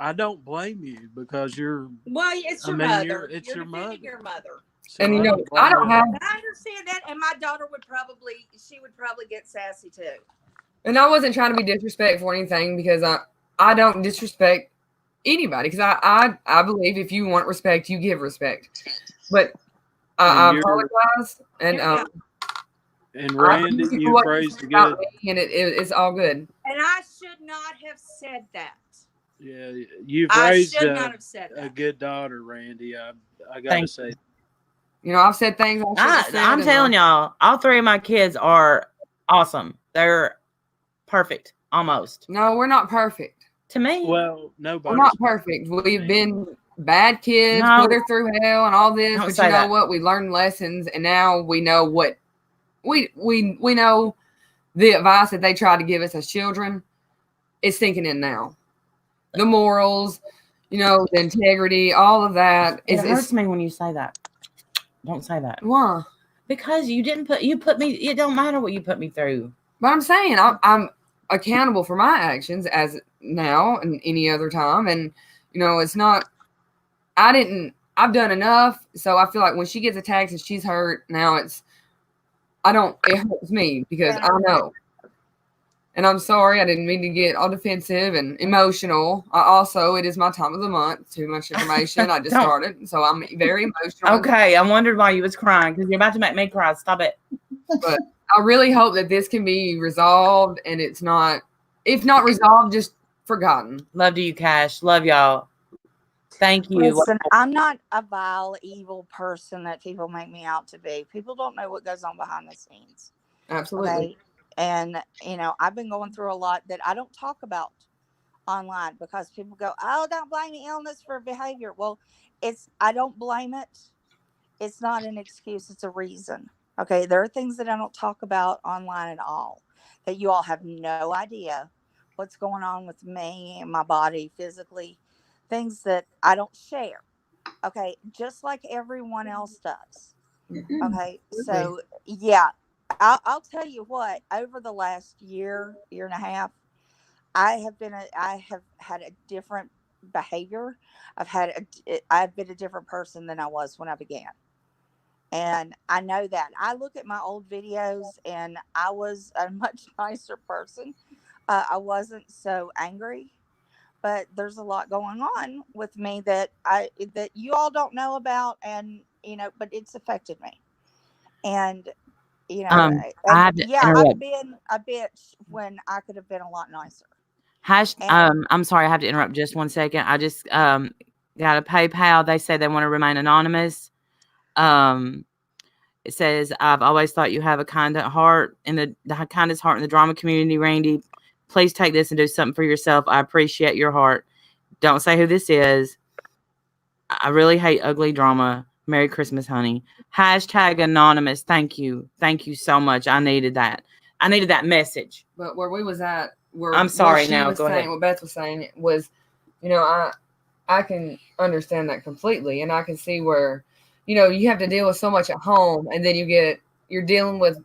I don't blame you because you're. Well, it's your mother. It's your mother. Your mother. So and I don't have. I understand that, and my daughter would probably get sassy too. And I wasn't trying to be disrespectful or anything because I don't disrespect anybody because I believe if you want respect, you give respect. But I apologize and Randy, you praised the good, and it's all good. And I should not have said that. Yeah, you've raised a good daughter, Randy. I gotta say. I've said things. I'm telling y'all, all 3 of my kids are awesome. They're perfect, almost. No, we're not perfect. To me. Well, nobody's We're not perfect. We've been bad kids, put her through hell and all this. But you know what? We learned lessons, and now we know what we know. The advice that they tried to give us as children is sinking in now. The morals, you know, the integrity, all of that. It hurts me when you say that. Don't say that. Why? Because you put me. It don't matter what you put me through. But I'm saying I'm accountable for my actions as now and any other time, and you know, it's not. I've done enough, so I feel like when she gets attacked and she's hurt, now it hurts me because I know. And I'm sorry, I didn't mean to get all defensive and emotional. It is my time of the month. Too much information. I just started, so I'm very emotional. Okay, I wondered why you was crying because you're about to make me cry. Stop it. But I really hope that this can be resolved, and it's not, if not resolved, just forgotten. Love to you, Cash. Love y'all. Thank you. Listen, I'm not a vile, evil person that people make me out to be. People don't know what goes on behind the scenes. Absolutely. Okay? And, you know, I've been going through a lot that I don't talk about online because people go, oh, don't blame the illness for behavior. Well, I don't blame it. It's not an excuse. It's a reason. Okay. There are things that I don't talk about online at all, that you all have no idea what's going on with me and my body physically, things that I don't share. Okay. Just like everyone else does. Okay. So yeah, I'll tell you what, over the last year and a half, I have had a different behavior. I've been a different person than I was when I began. And I know that. I look at my old videos and I was a much nicer person. I wasn't so angry, but there's a lot going on with me that you all don't know about, and you know, but it's affected me. And you know, I've been a bitch when I could have been a lot nicer. I'm sorry, I have to interrupt just 1 second. I just got a PayPal. They say they want to remain anonymous. It says, I've always thought you have a kind heart in the kindest heart in the drama community, Randy. Please take this and do something for yourself. I appreciate your heart. Don't say who this is. I really hate ugly drama. Merry Christmas, honey. Hashtag anonymous. Thank you. Thank you so much. I needed that. I needed that message. But where we was at, I'm sorry now. Go ahead. What Beth was saying was, you know, I can understand that completely. And I can see where, you know, you have to deal with so much at home, and then you're dealing with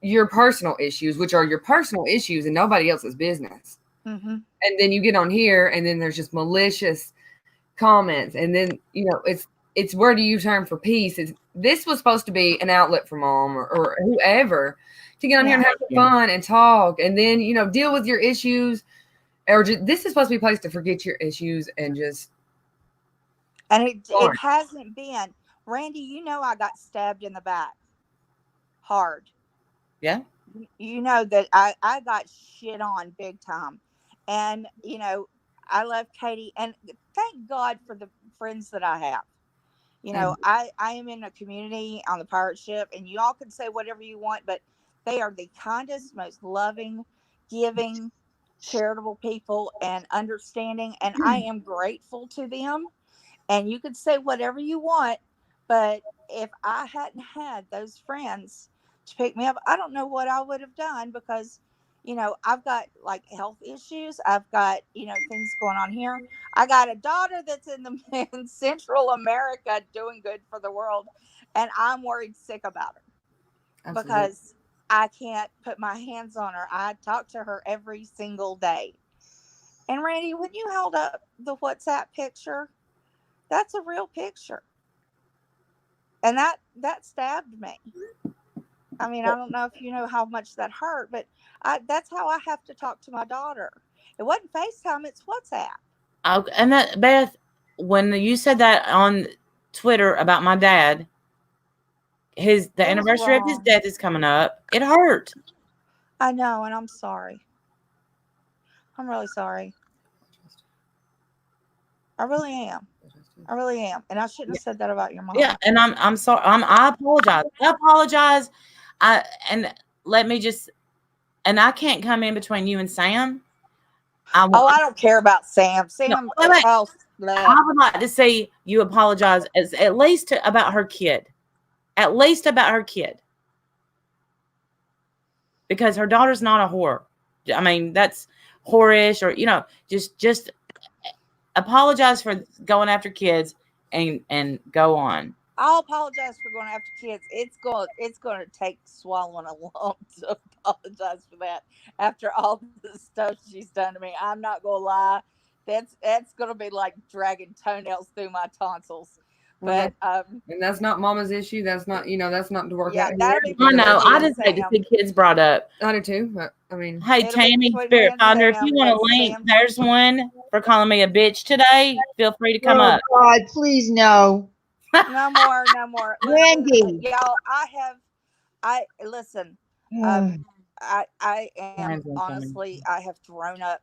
your personal issues, which are your personal issues and nobody else's business. Mm-hmm. And then you get on here, and then there's just malicious comments. And then, you know, it's where do you turn for peace? This was supposed to be an outlet for mom or whoever to get on here and have fun and talk, and then, you know, deal with your issues. Or this is supposed to be a place to forget your issues and just. And it hasn't been. Randy, you know, I got stabbed in the back hard. Yeah. You know that I got shit on big time. And, you know, I love Katie, and thank God for the friends that I have. You know, I am in a community on the pirate ship, and you all can say whatever you want, but they are the kindest, most loving, giving, charitable people and understanding. And I am grateful to them. And you could say whatever you want, but if I hadn't had those friends to pick me up, I don't know what I would have done, because, you know, I've got like health issues. I've got, you know, things going on here. I got a daughter that's in Central America doing good for the world, and I'm worried sick about her. Absolutely. Because I can't put my hands on her. I talk to her every single day. And Randy, when you held up the WhatsApp picture, that's a real picture. And that stabbed me. I mean, I don't know if you know how much that hurt, but that's how I have to talk to my daughter. It wasn't FaceTime, it's WhatsApp. And that, Beth, when you said that on Twitter about my dad, the anniversary of his death is coming up. It hurt. I know, and I'm sorry. I'm really sorry. I really am. And I shouldn't have said that about your mom. Yeah, and I'm sorry. I apologize. And let me just, and I can't come in between you and Sam. I don't care about Sam. Sam. No, I would like to see you apologize at least about her kid. At least about her kid. Because her daughter's not a whore. I mean, that's whorish, or, you know, just apologize for going after kids and go on. I'll apologize for going after kids. It's going to take swallowing a lump to apologize for that after all the stuff she's done to me. I'm not going to lie. That's going to be like dragging toenails through my tonsils. Well, But and that's not Mama's issue. That's not that's not to work yeah, out here. that'll be I know. I between just hate to Sam. see kids brought up. I do too. But, I mean, Hey, It'll be Tammy, between me Spirit and Finder, if Sam, you want but a link, Sam- there's one for calling me a bitch today. Feel free to come up. God, please no. No more. Listen, Randy. y'all, listen. I am Mine's on honestly, I have thrown up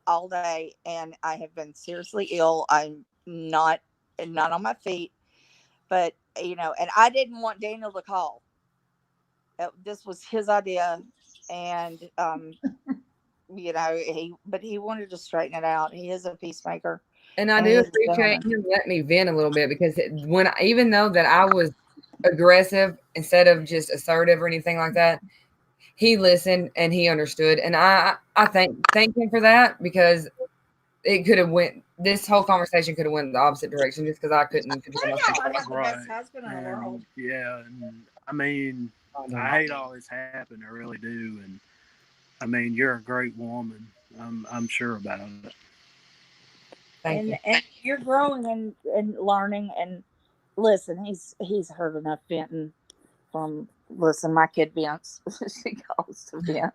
all day, and I have been seriously ill. I'm not on my feet, but and I didn't want Daniel to call. This was his idea, and he wanted to straighten it out. He is a peacemaker. and I do appreciate him letting me vent a little bit, because even though that I was aggressive instead of just assertive or anything like that, he listened and he understood, and I thank him for that, because it could have this whole conversation could have went the opposite direction just because I couldn't control myself. I have the Right. best husband in the world. Yeah, and I mean, I hate all this happened. I really do, and I mean, you're a great woman. I'm sure about it. Thank you. And you're growing and learning. And listen, he's heard enough venting from. Listen, my kid vents. She calls to vent,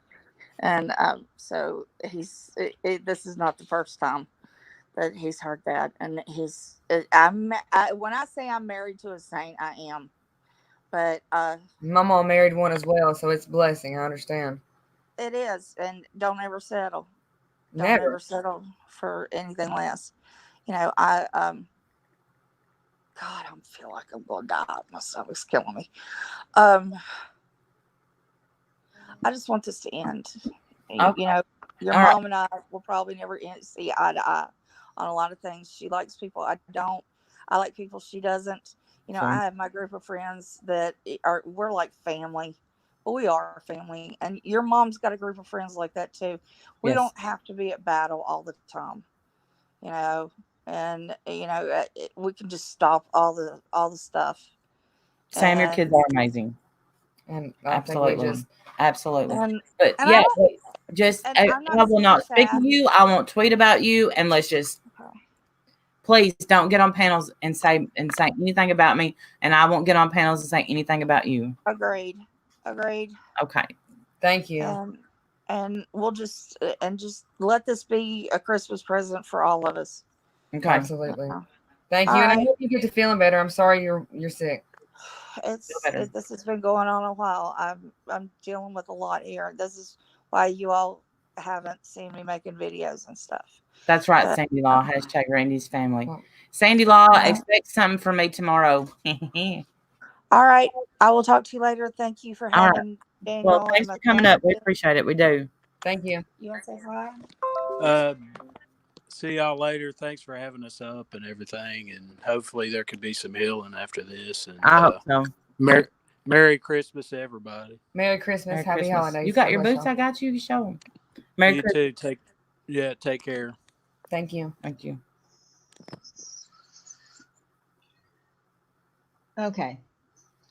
and so this is not the first time that he's heard that. And when I say I'm married to a saint, I am. But my mom married one as well, so it's a blessing. I understand. It is, and don't ever settle. Never. Don't ever settle for anything less. God, I feel like I'm gonna die. My stomach's killing me. I just want this to end. Okay. Your All mom and I will probably never see eye to eye on a lot of things. She likes people I don't. I like people she doesn't. I have my group of friends that we're like family. Well, we are family, and your mom's got a group of friends like that too. We don't have to be at battle all the time, and we can just stop all the stuff. Sam, your kids are amazing. And absolutely. And, but and yeah, I will not speak to you. I won't tweet about you, and let's just please don't get on panels and say anything about me, and I won't get on panels and say anything about you. Agreed. Okay. Thank you. And we'll just let this be a Christmas present for all of us. Okay. Absolutely. Thank you. And I hope you get to feeling better. I'm sorry you're sick. This has been going on a while. I'm dealing with a lot here. This is why you all haven't seen me making videos and stuff. That's right, Sandy Law. # Randy's family. Sandy Law, expect something from me tomorrow. All right. I will talk to you later. Thank you for having Daniel. Well, thanks for coming up. We appreciate it. We do. Thank you. You want to say hi? See y'all later. Thanks for having us up and everything, and hopefully there could be some healing after this. And I hope so. Merry Christmas, everybody. Merry Christmas. Happy Christmas. holidays. You got your boots? I got you. You show them. Merry Christmas. Too. Take care. Thank you. Thank you. Okay.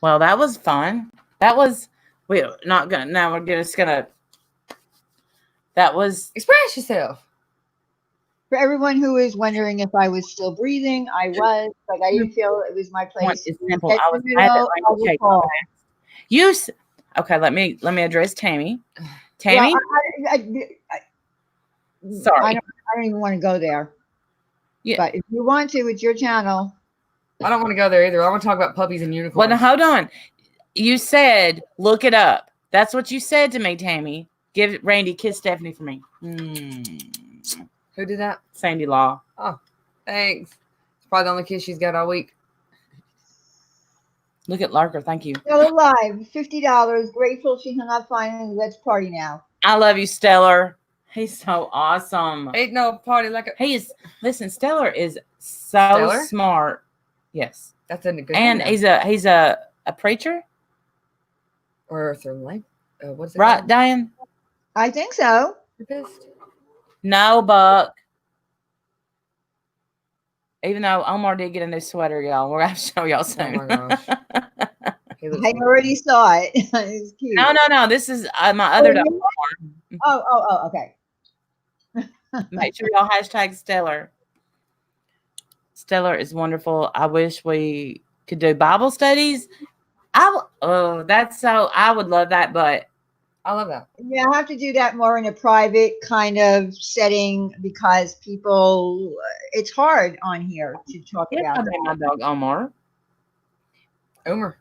Well, that was fun. That was that was express yourself. For everyone who is wondering if I was still breathing, I was. Like I didn't feel it was my place. It's simple. Okay, let me address Tammy. Tammy, sorry, I don't even want to go there. Yeah, but if you want to, it's your channel. I don't want to go there either. I want to talk about puppies and unicorns. Well, now, hold on. You said look it up. That's what you said to me, Tammy. Give Randy, kiss Stephanie for me. Who did that? Sandy Law. Oh, thanks. It's probably the only kiss she's got all week. Look at Larker. Thank you. Still alive. $50. Grateful she hung up finally. Let's party now. I love you, Stellar. He's so awesome. Ain't no party like a. Listen, Stellar is so smart. Yes, that's a good. And he's a preacher. Or through what's it? Right, called? Diane? I think so. No, Buck. Even though Omar did get a new sweater, y'all. We're going to show y'all soon. my gosh. He looks I already saw it. It's cute. No. This is my other dog. Okay. Make sure y'all hashtag Stellar. Stellar is wonderful. I wish we could do Bible studies. I would love that, but I love that. Yeah, I have to do that more in a private kind of setting because people, it's hard on here to talk about I that. named my dog Omar. Omer.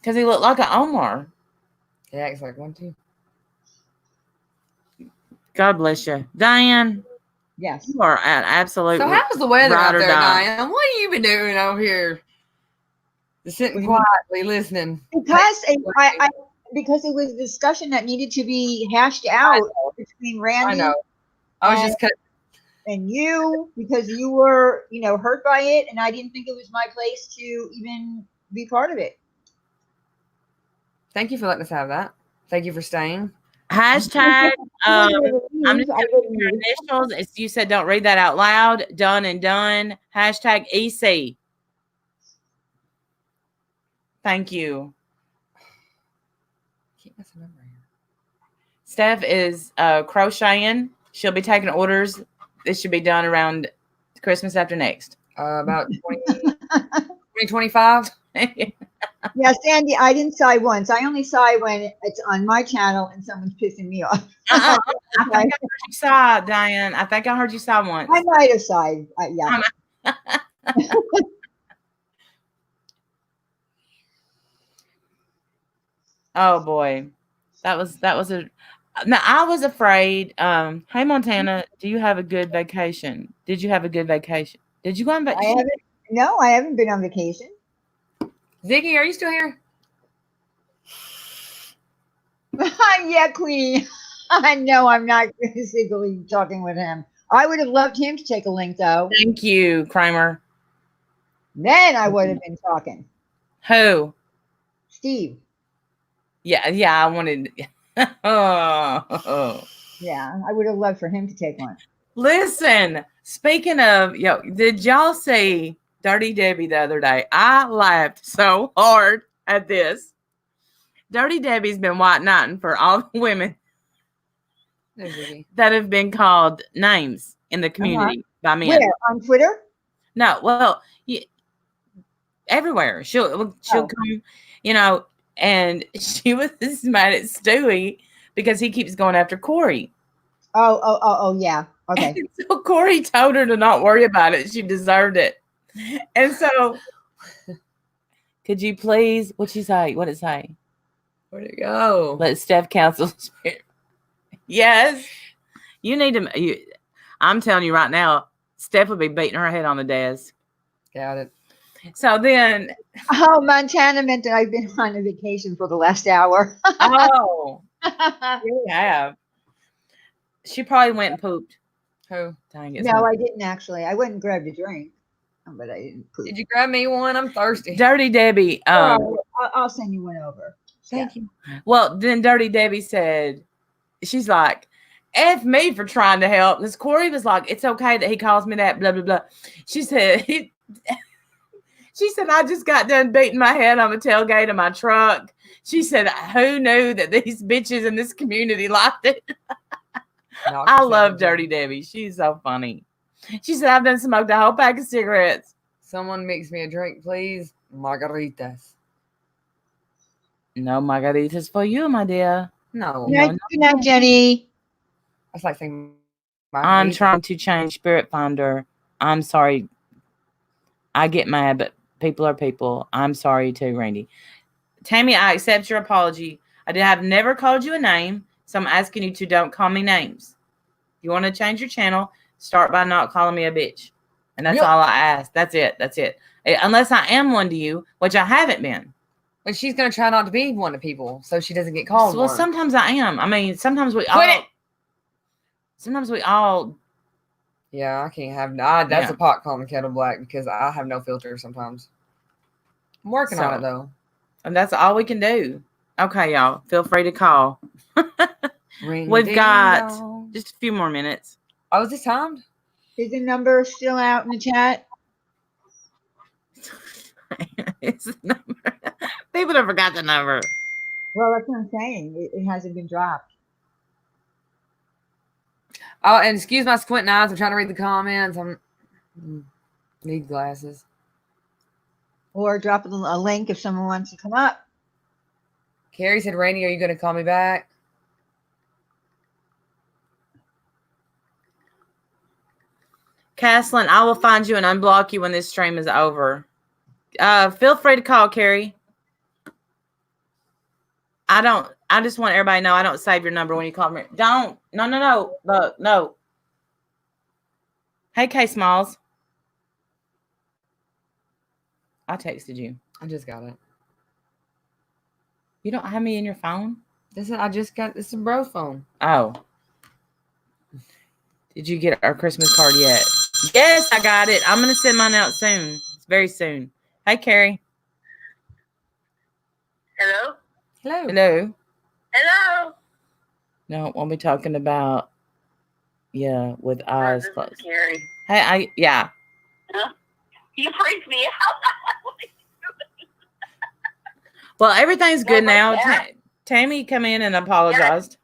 Because he looked like an Omar. He acts like one too. God bless you. Diane, Yes. you are an absolute. So how's the weather ride out or there, die. Diane? What have you been doing over here? Just sitting quietly listening. Because because it was a discussion that needed to be hashed out between I Randy know. I was just cutting. and you because you were, hurt by it, and I didn't think it was my place to even be part of it. Thank you for letting us have that. Thank you for staying. Hashtag. I'm just going to give your initials. As you said, don't read that out loud. Done and done. Hashtag EC. Thank you. Keep messing up right here. Steph is crocheting. She'll be taking orders. This should be done around Christmas after next. About 2025. Yeah, Sandy, I didn't sigh once. I only sigh when it's on my channel and someone's pissing me off. I think I heard you sigh, Diane. I think I heard you sigh once. I might have sighed. Yeah. Oh boy, that was a. Now I was afraid. Hey Montana, do you have a good vacation? Did you have a good vacation? Did you go on vacation? I haven't been on vacation. Ziggy, are you still here? Yeah, Queenie. I know I'm not physically talking with him. I would have loved him to take a link, though. Thank you, Kramer. Then I would have been talking. Who? Steve. Yeah, I wanted. Oh. Yeah, I would have loved for him to take one. Listen, speaking of, did y'all see Dirty Debbie the other day? I laughed so hard at this. Dirty Debbie's been white knighting for all the women that have been called names in the community by men. Where? On Twitter? No, well, everywhere. She'll come, and she was mad at Stewie because he keeps going after Corey. Oh, yeah. Okay. And so Corey told her to not worry about it. She deserved it. And so, could you please, what'd she say? What did it say? Where'd it go? Let Steph counsel spirit. Yes. You need to, I'm telling you right now, Steph would be beating her head on the desk. Got it. So then. Oh, Montana meant that I've been on a vacation for the last hour. Oh. You have. She probably went and pooped. Who? Dang it. No, I didn't actually. I went and grabbed a drink, but I didn't poop. Did you grab me one? I'm thirsty. Dirty Debbie. I'll send you one over. Thank you. Well, then Dirty Debbie said, she's like, F me for trying to help. This Corey was like, it's okay that he calls me that, blah, blah, blah. She said, I just got done beating my head on the tailgate of my truck. She said, who knew that these bitches in this community liked it? I love Dirty Debbie. She's so funny. She said, I've done smoked a whole pack of cigarettes. Someone mix me a drink, please. Margaritas. No margaritas for you, my dear. No. Good night, Jenny. That's like saying I'm trying to change Spirit Finder. I'm sorry. I get mad, but people are people. I'm sorry too, Randy. Tammy, I accept your apology. I have never called you a name, so I'm asking you to don't call me names. You want to change your channel, start by not calling me a bitch. And that's all I ask. That's it. Unless I am one to you, which I haven't been. But she's going to try not to be one to people so she doesn't get called. Well, sometimes I am. I mean, sometimes we all. Yeah, I can't have. That's a pot calling kettle black because I have no filter sometimes. I'm working on it, though. And that's all we can do. Okay, y'all. Feel free to call. We've got just a few more minutes. Oh, is this timed? Is the number still out in the chat? It's the number. People have forgot the number. Well, that's what I'm saying. It hasn't been dropped. Oh, and excuse my squinting eyes. I'm trying to read the comments. Need glasses. Or drop a link if someone wants to come up. Carrie said, Rainey, are you going to call me back? Caslin, I will find you and unblock you when this stream is over. Feel free to call, Carrie. I just want everybody to know I don't save your number when you call me. Don't. No. Look, no. Hey, K Smalls. I texted you. I just got it. You don't have me in your phone? This is a bro phone. Oh. Did you get our Christmas card yet? Yes, I got it. I'm going to send mine out soon. It's very soon. Hey, Carrie. Hello? Hello. Hello. Hello? No, we'll be talking about, with eyes This closed. is Carrie. Hey, yeah. Huh? You freaked me out. Well, everything's good What now. was that? Tammy come in and apologized.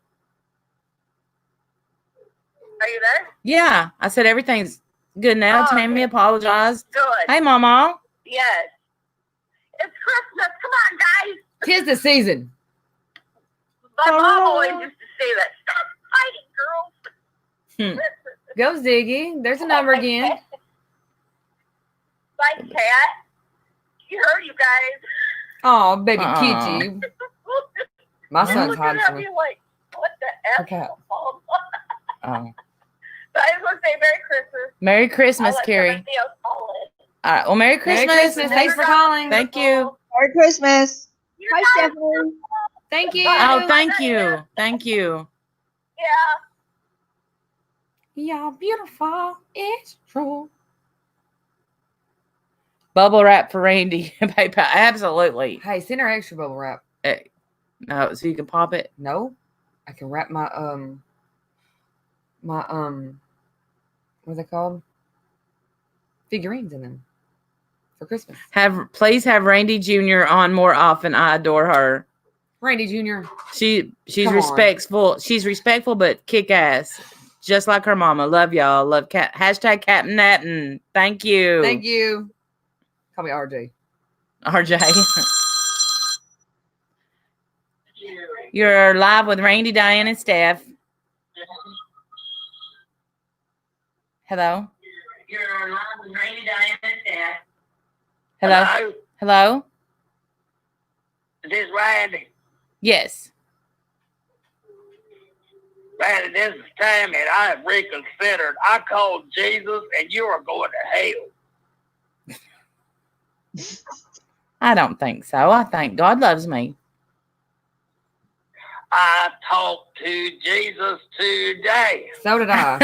Are you there? Yeah, I said everything's good now. Oh, Tammy okay. apologized. Good. Hey, Mama. Yes. It's Christmas. Come on, guys. 'Tis the season. My mom always used to say that. Stop fighting, girls. Go, Ziggy. There's a number again. Bye, Cat. You heard you guys. Oh, baby Aw. Kitty. My son's Looking hiding at from me me. like, what the F? Okay. Oh. So I just want to say Merry Christmas. Merry Christmas, I'll let Carrie. somebody else call it. All right. Well, Merry Christmas. Merry Christmas. Thanks for calling. Thank you. Merry Christmas. You Hi, guys- Stephanie. Thank you. Oh, thank you. Thank you. Yeah. You're beautiful. It's true. Bubble wrap for Randy. PayPal. Absolutely. Hey, send her extra bubble wrap. No, so you can pop it. No, I can wrap my what's it called? Figurines in them for Christmas. Please have Randy Jr. on more often. I adore her. Randy Jr. She's Come on. respectful. She's respectful, but kick ass. Just like her mama. Love y'all. Love hashtag Captain Nappen. Thank you. Thank you. Call me RJ. RJ. You're live with Randy, Diane, and Steph. Hello? You're live with Randy, Diane, and Steph. Hello? Hello? Is this Randy? Yes. Randy, this is Tammy, and I have reconsidered. I called Jesus, and you are going to hell. I don't think so. I think God loves me. I talked to Jesus today. So did I.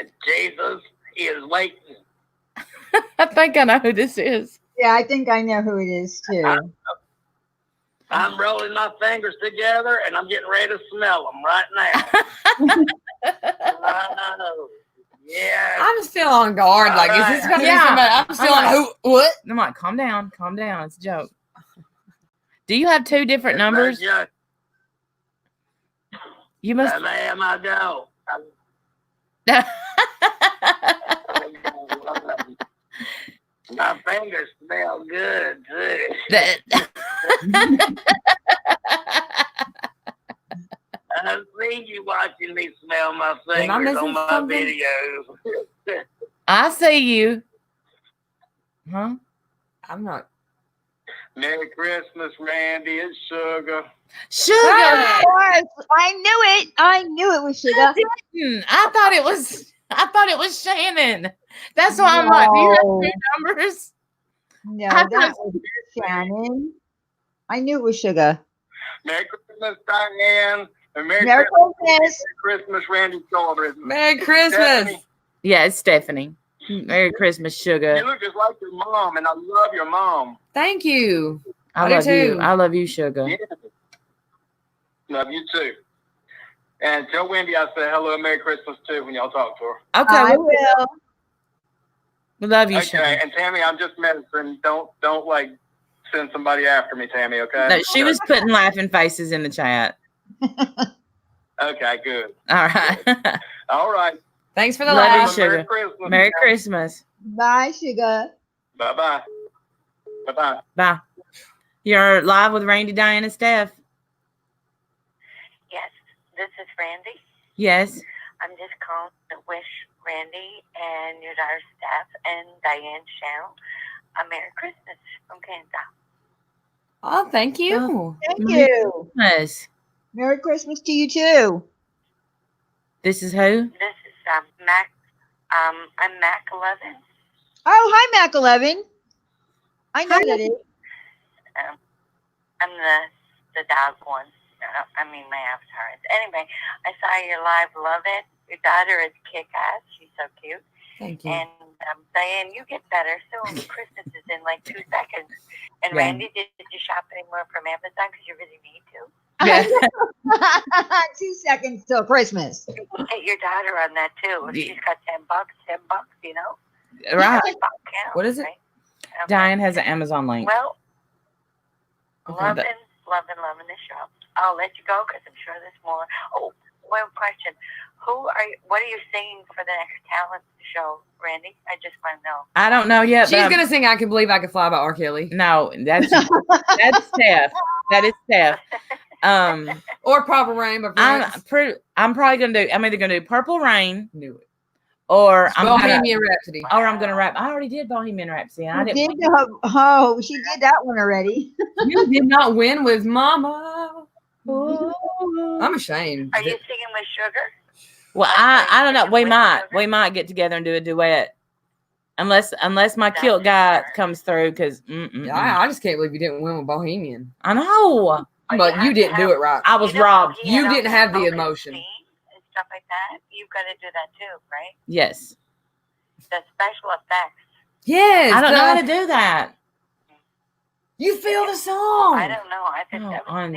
And Jesus is waiting. I think I know who this is. Yeah, I think I know who it is too. I'm rolling my fingers together, and I'm getting ready to smell them right now. Yeah. I'm still on guard. Like, is this going to be Yeah. somebody? I'm still on who? What? I'm like, calm down. Calm down. It's a joke. Do you have two different numbers? You must. Ma'am, I don't. My fingers smell good, too. I've seen you watching me smell my Am I fingers missing on my something? videos. I see you. Huh? I'm not. Merry Christmas, Randy. It's Sugar. Sugar. Of course. I knew it. I knew it was Sugar. I thought it was Shannon. That's why I'm like, do you No. have two numbers? No, I that was Shannon. I knew it was Sugar. Merry Christmas, Diane. And Merry Merry Christmas. Christmas, Randy Children. Merry Christmas. Stephanie, Yeah, it's Stephanie. Merry Christmas, you Sugar. look just like your mom, and I love your mom. Thank you. I do love you. too. I love you, Sugar. Yeah. Love you too. And tell Wendy I said hello and Merry Christmas too when y'all talk to her. Okay. I well, will. We love you, Okay, sugar. and Tammy, I'm just messing. Don't like send somebody after me, Tammy. Okay. No, she was putting laughing faces in the chat. Okay, good. All right. All right. Thanks for the Love you, laugh. sugar. Merry Christmas. Merry Christmas. Bye, sugar. Bye-bye. Bye-bye. Bye. You're live with Randy, Diane, and Steph. Yes, this is Randy. Yes. I'm just calling to wish Randy and your daughter Steph and Diane Channel a Merry Christmas from Kansas. Oh, thank you. Thank you. Yes. Merry Christmas to you too. This is who? This is Mac. I'm Mac 11. Oh, hi, Mac 11. I know that is. I'm the dog one. I mean, my avatar is. Anyway, I saw your live. Love it. Your daughter is kick-ass. She's so cute. Thank you. And Diane, you get better soon. Christmas is in like 2 seconds. And Yeah. Randy, did you shop anymore from Amazon? Because you really need to. Yeah. 2 seconds till Christmas. Get your daughter on that too. If she's got $10, you know. Right. Counts, What is it? right? Okay. Diane has an Amazon link. Well, Okay, loving the show. I'll let you go because I'm sure there's more. Oh, one question. What are you singing for the next talent show, Randy? I just want to know. I don't know yet. She's going to sing I Can Believe I Can Fly by R. Kelly. No, that's Steph. That is Steph. Or Purple Rain by Prince. I'm probably gonna do. I'm either gonna do Purple Rain. Knew it. Or I'm Bohemian Rhapsody. Or I'm gonna rap. I already did Bohemian Rhapsody. I didn't. She did that one already. You did not win with Mama. I'm ashamed. Are you singing with Sugar? Well, I don't know. We might get together and do a duet, unless my kilt guy comes through. Because I just can't believe you didn't win with Bohemian. I know, but you didn't do it right. I was robbed. You didn't have the emotion. And stuff like that. You've got to do that too, right? Yes. The special effects. Yes. I don't know how to do that. You feel the song. I don't know. I think that was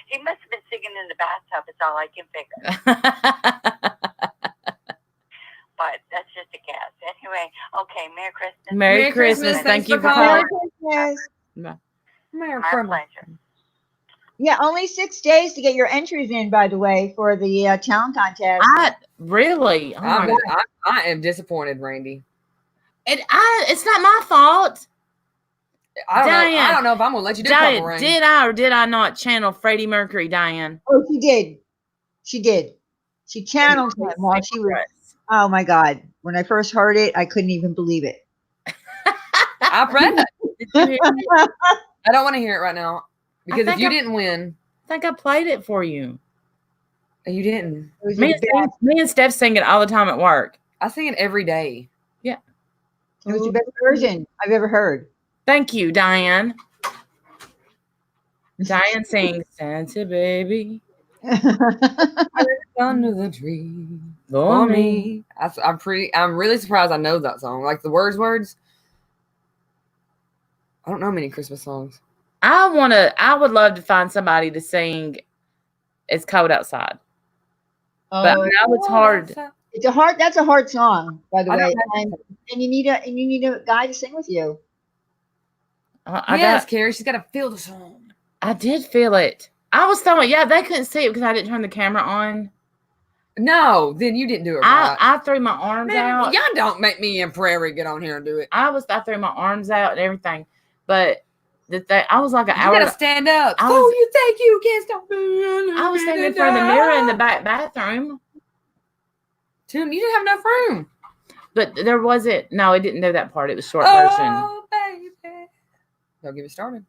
he must have been singing in the bathtub. It's all I can figure. But that's just a guess. Anyway, okay. Merry Christmas. Merry Christmas. Thank you for calling. Merry My pleasure. Yeah, only 6 days to get your entries in, by the way, for the talent contest. Really? Oh I am disappointed, Randy. It's not my fault. I don't know if I'm gonna let you do Diane, Purple Rain. did I or did I not channel Freddie Mercury, Diane? Oh, she did. She did. She channeled him while she was. Oh my God! When I first heard it, I couldn't even believe it. I've read that. Did you hear it? I don't want to hear it right now because if you didn't win, I think I played it for you. You didn't. Me and Steph sing it all the time at work. I sing it every day. Yeah. It was the best version I've ever heard. Thank you, Diane. Diane sings Santa Baby. Under the tree for me. I'm really surprised I know that song. Like the words. I don't know many Christmas songs. I would love to find somebody to sing It's Cold Outside. But now it's hard. That's a hard song, by the way. And you need a guy to sing with you. Carrie, she's got to feel the song. I did feel it. I was throwing, they couldn't see it because I didn't turn the camera on. No, then you didn't do it right. I threw my arms out. Y'all don't make me and Prairie get on here and do it. I threw my arms out and everything. But I was like an hour. You gotta stand up. You think you can't stop me? I was standing in front of the mirror in the back bathroom. Tim, you didn't have enough room. But there wasn't. No, it didn't do that part. It was short version. Oh, baby. Don't get me started.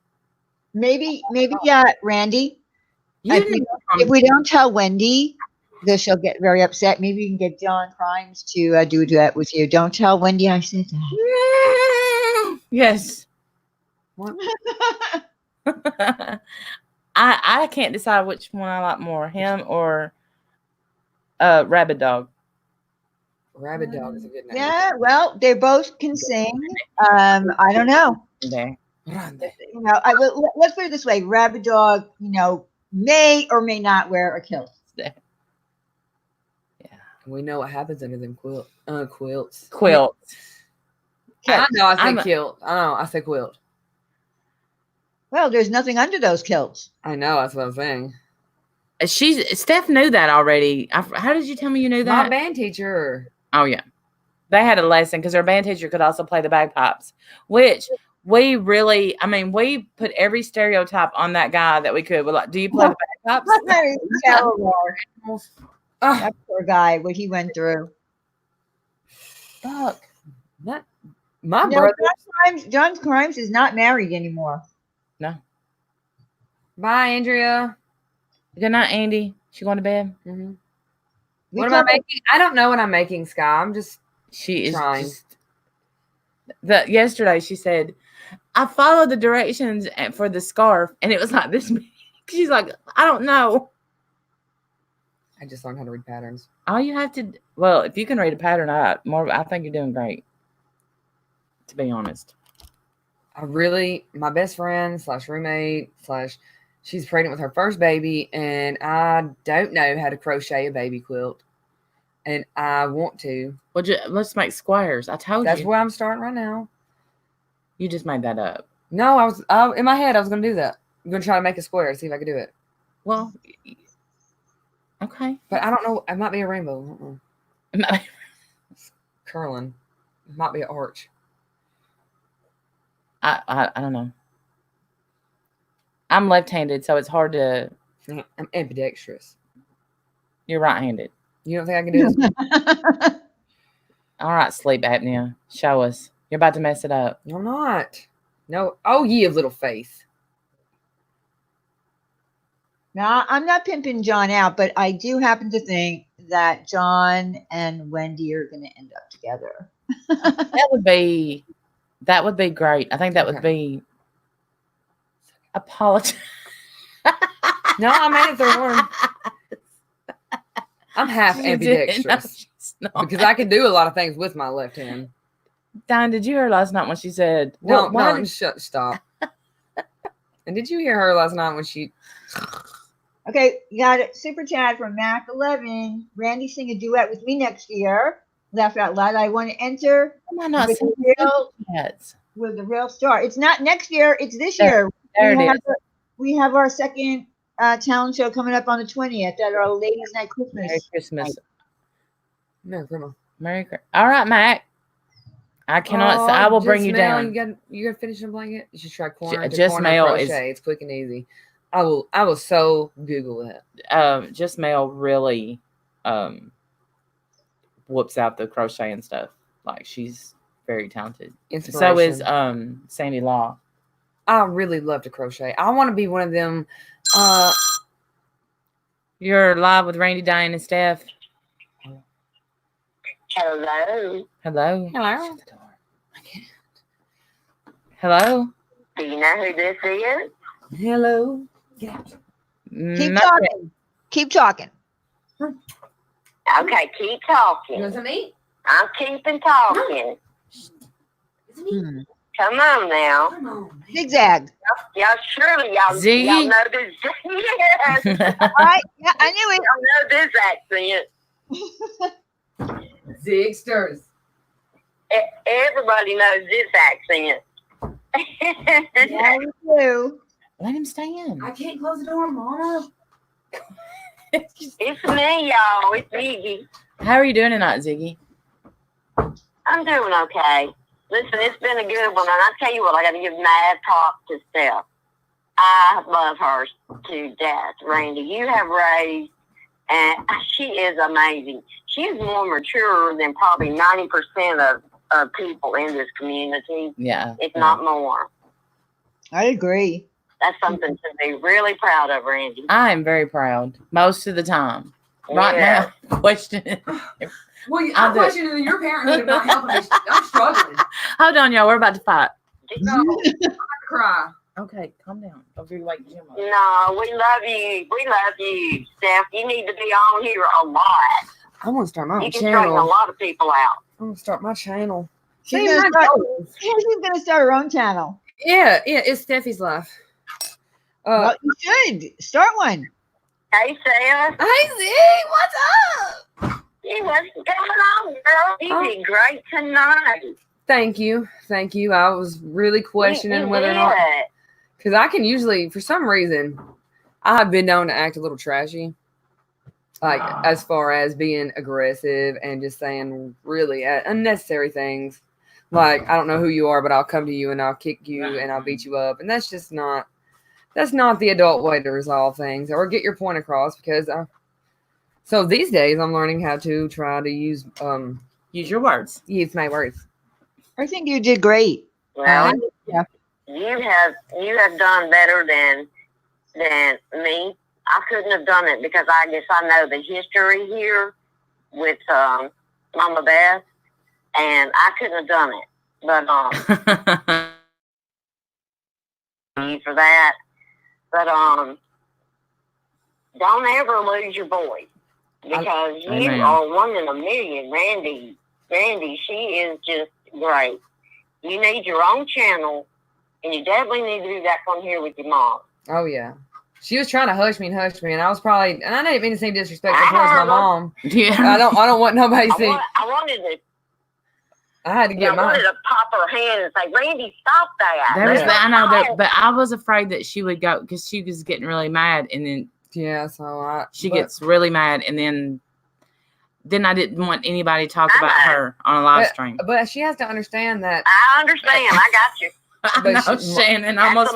Maybe, Randy. If we don't tell Wendy, because she'll get very upset. Maybe you can get John Crimes to do a duet with you. Don't tell Wendy I said that. Yes. I can't decide which one I like more, him or Rabbit Dog. Rabbit Dog is a good name. Yeah, well, they both can sing. I don't know. Okay. Let's put it this way: Rabbit Dog, may or may not wear a kilt. Yeah. We know what happens under them quilts. Quilts. I Kilt. know I say kilt. I know I say quilt. Well, there's nothing under those kilts. I know, that's what I'm saying. Steph knew that already. How did you tell me you knew that? My band teacher. Oh yeah, they had a lesson because our band teacher could also play the bagpipes, which we really, I mean, we put every stereotype on that guy that we could. We're like, do you play the bagpipes? Terrible. That poor guy, what he went through. Fuck. That, my No, brother. John Grimes is not married anymore. No. Bye, Andrea. Good night, Andy. She going to bed? Mm-hmm. What am I making? I don't know what I'm making, Sky. I'm just trying. Yesterday she said, I followed the directions for the scarf, and it was like this. She's like, I don't know. I just learned how to read patterns. All you have to, well, if you can read a pattern, I think you're doing great. To be honest, my best friend / roommate / she's pregnant with her first baby, and I don't know how to crochet a baby quilt, and I want to. Well, let's make squares. I told you. That's where I'm starting right now. You just made that up. No, I was in my head. I was going to do that. I'm going to try to make a square, see if I could do it. Well, okay, but I don't know. It might be a rainbow. It's curling. It might be an arch. I don't know. I'm left-handed, so it's hard to. I'm ambidextrous. You're right-handed. You don't think I can do this? All right, sleep apnea. Show us. You're about to mess it up. I'm not. No. Oh, ye of little faith. Now, I'm not pimping John out, but I do happen to think that John and Wendy are going to end up together. That would be great. I think that would be apology. No, I made it through one. I'm half ambidextrous because I can do a lot of things with my left hand. Diane, did you hear last night when she said, "No, stop"? And did you hear her last night when she? Okay, you got a super chat from Mac 11. Randy, sing a duet with me next year. Laugh out loud. I want to enter with the real star. It's not next year. It's this year. We have our second talent show coming up on the 20th at our Ladies' Night Christmas. Merry Christmas. Merry Christmas. Merry Christmas. All right, Mac. I cannot say. I will bring you down. You got to finish a blanket. You should try corner to just corner mail crochet. It's quick and easy. I will so Google it. Just mail really whoops out the crochet and stuff. Like, she's very talented. So is Sandy Law. I really love to crochet. I want to be one of them. You're live with Randi, Diane, and Steph. Hello. Hello. Hello. I can't. Hello. Do you know who this is? Hello. Yeah. Keep talking. Keep talking. Okay, keep talking. You want some meat? I'm keeping talking. Come on now. Come on. Zigzag. Y'all surely y'all know this. Yes. All right. Yeah, I knew it. Y'all know this accent. Zigsters. Everybody knows this accent. Yeah, we do. Let him stay in. I can't close the door, Mama. It's me, y'all. It's Ziggy. How are you doing tonight, Ziggy? I'm doing okay. Listen, it's been a good one, and I tell you what, I got to give mad talk to Steph. I love her to death, Randy. You have raised, and she is amazing. She's more mature than probably 90% of people in this community. Yeah. If not more. I agree. That's something to be really proud of, Randy. I am very proud most of the time. Right now, questioning. Well, I'm questioning your parenthood and not helping me. I'm struggling. Hold on, y'all. We're about to fight. No, I'm about to cry. Okay, calm down. Don't be like Jim. No, we love you. We love you, Steph. You need to be on here a lot. I want to start my own You can channel. straighten a lot of people out. I want to start my channel. She's going to start her own channel. Yeah, it's Steffi's life. Well, you should start one. Hey, Steph. Hey, Z, what's up? Hey, what's going on, girl? You did great tonight. Thank you. I was really questioning You whether or not, did. because I can usually, for some reason, I have been known to act a little trashy, like as far as being aggressive and just saying really unnecessary things. Like, I don't know who you are, but I'll come to you and I'll kick you and I'll beat you up. And that's just not, that's not the adult way to resolve things or get your point across, because so these days I'm learning how to try to use your words. Use my words. I think you did great. Well, Yeah. you have done better than me. I couldn't have done it because I guess I know the history here with Mama Beth, and I couldn't have done it. But you for that. But don't ever lose your voice, because you are one in a million. Randy, she is just great. You need your own channel, and you definitely need to do that from here with your mom. Oh yeah. She was trying to hush me, and I was probably, and I didn't mean to seem disrespectful towards my mom. Yeah. I don't want nobody to see. I wanted to. I had to get I wanted to pop her hand and say, "Randy, stop that." I know that, but I was afraid that she would go because she was getting really mad, and then she gets really mad, and then I didn't want anybody to talk about her on a live stream. But she has to understand that. I understand. I got you. I know, Shannon almost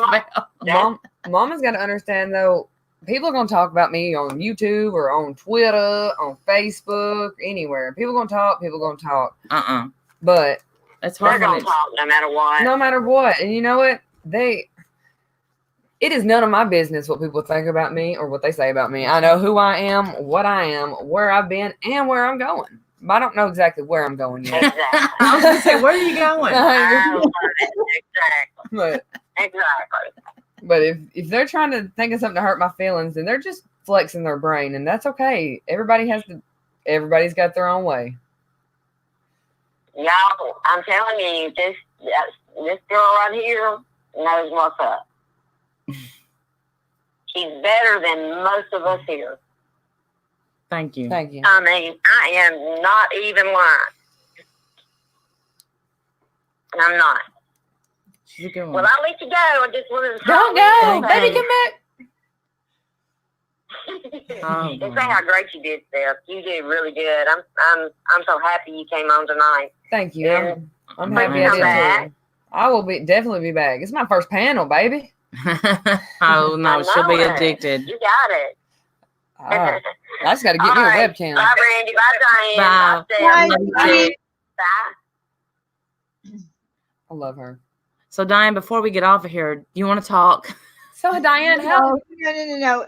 fell. Mama's got to understand, though, people are going to talk about me on YouTube or on Twitter, on Facebook, anywhere. People are going to talk. But that's hard. They're going to talk no matter what. No matter what. And you know what? It is none of my business what people think about me or what they say about me. I know who I am, what I am, where I've been, and where I'm going. But I don't know exactly where I'm going yet. Exactly. I was going to say, where are you going? Exactly. But if they're trying to think of something to hurt my feelings, then they're just flexing their brain, and that's okay. Everybody's got their own way. Y'all, I'm telling you, this girl right here knows what's up. She's better than most of us here. Thank you. Thank you. I mean, I am not even lying. I'm not. She's a good one. Well, I'll let you go. I just wanted to Don't go, baby, come back. And say how great you did, Steph. You did really good. I'm so happy you came on tonight. Thank you. I'm happy I did too. I will definitely be back. It's my first panel, baby. Oh no, she'll be addicted. You got it. I just got to get me a webcam. Bye, Randy. Bye, Diane. Bye. Bye. I love her. So, Diane, before we get off of here, you want to talk? So, Diane, No.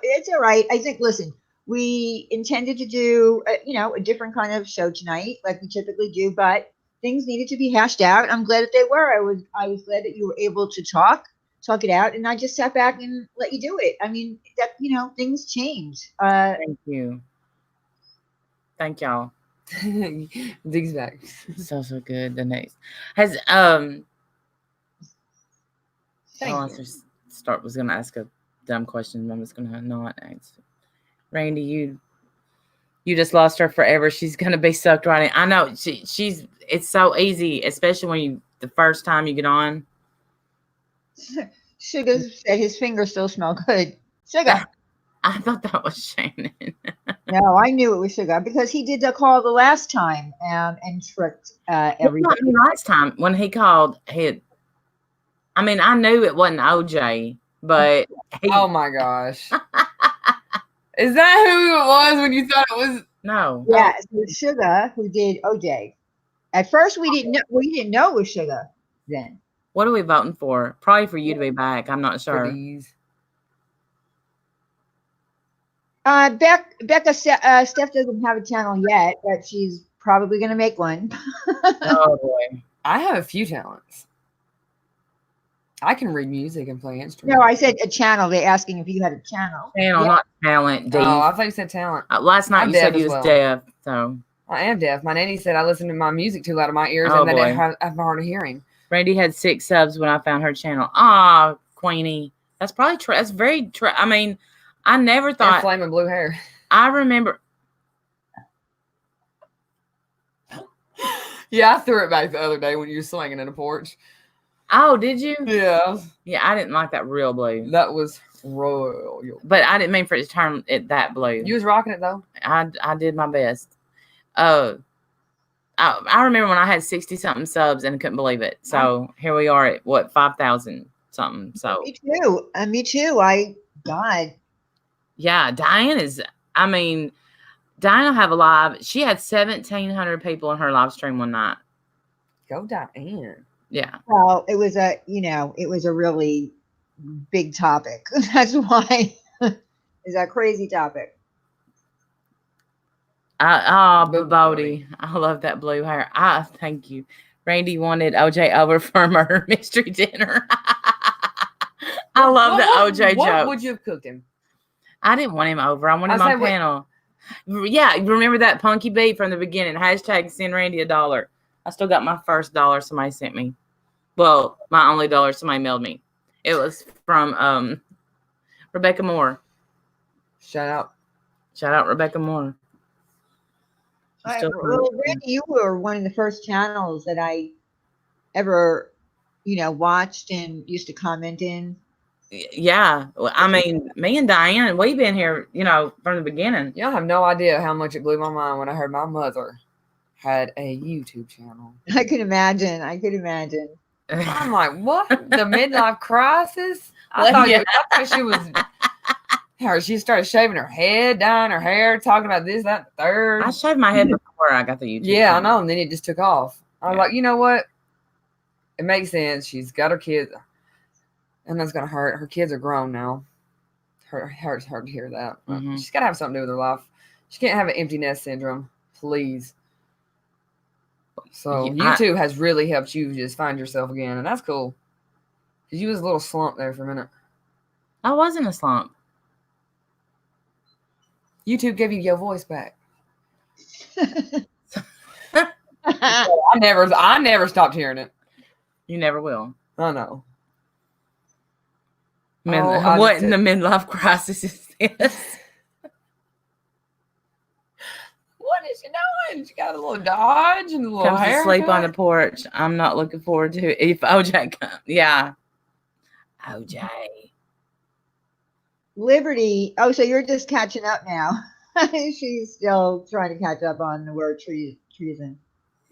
It's all right. I think, listen, we intended to do, a different kind of show tonight, like we typically do, but things needed to be hashed out. I'm glad that they were. I was glad that you were able to talk it out, and I just sat back and let you do it. I mean, that things change. Thank you. Thank y'all. These back. So good. The next has was gonna ask a dumb question. I'm just gonna not answer. Randy, you just lost her forever. She's gonna be sucked right in. I know she's. It's so easy, especially when the first time you get on. Sugar said his fingers still smell good. Sugar. I thought that was Shannon. No, I knew it was Sugar because he did the call the last time and tricked everybody. Last time when he called, I mean, I knew it wasn't OJ, but oh my gosh. Is that who it was when you thought it was? No. Yeah, it was Sugar who did OJ. At first, we didn't know it was Sugar then. What are we voting for? Probably for you to be back. I'm not sure. Becca, Steph doesn't have a channel yet, but she's probably going to make one. Oh boy. I have a few talents. I can read music and play instruments. No, I said a channel. They're asking if you had a channel. Channel, not talent. Dave. Oh, I thought you said talent. Last night you said you was deaf. So I am deaf. My nanny said I listen to my music too loud in my ears, and that I have hard of hearing. Randy had 6 subs when I found her channel. Ah, Queenie. That's probably that's very I mean, I never thought. And flaming blue hair. I remember. Yeah, I threw it back the other day when you were swinging in the porch. Oh, did you? Yeah. Yeah, I didn't like that real blue. That was royal. But I didn't mean for it to turn it that blue. You was rocking it though. I did my best. I remember when I had 60-something subs and I couldn't believe it. So here we are at what 5,000 something. So me too. Me too. God. Yeah, Diane is. I mean, Diane will have a live. She had 1,700 people in her live stream one night. Go Diane. Yeah. Well, it was a really big topic. That's why. Is a crazy topic. Bodie. I love that blue hair. Thank you. Randy wanted OJ over for a murder mystery dinner. I love the OJ joke. What would you have cooked him? I didn't want him over. I wanted him on panel. Yeah, remember that punky beat from the beginning? Hashtag send Randy $1. I still got my first $1 somebody sent me. Well, my only $1 somebody mailed me. It was from Rebecca Moore. Shout out Rebecca Moore. Well, Randy, you were one of the first channels that I ever, watched and used to comment in. Yeah. I mean, me and Diane, we've been here, from the beginning. Y'all have no idea how much it blew my mind when I heard my mother had a YouTube channel. I could imagine. I'm like, what? The midlife crisis? I thought she was... She started shaving her head, dyeing her hair, talking about this, that, third. I shaved my head before I got the YouTube Yeah, channel. I know. And then it just took off. I was like, you know what? It makes sense. She's got her kids. And that's going to hurt. Her kids are grown now. Hurts her to hear that. Mm-hmm. She's got to have something to do with her life. She can't have an empty nest syndrome. Please. So YouTube has really helped you just find yourself again. And that's cool. Because you was a little slump there for a minute. I wasn't a slump. YouTube gave you your voice back. I never stopped hearing it. You never will. I know. What in the midlife crisis is this? What is she doing? She got a little dodge and a little Comes hair. to sleep on the porch. I'm not looking forward to it. If OJ comes. Yeah. OJ. Liberty. Oh, so you're just catching up now. She's still trying to catch up on the word treason.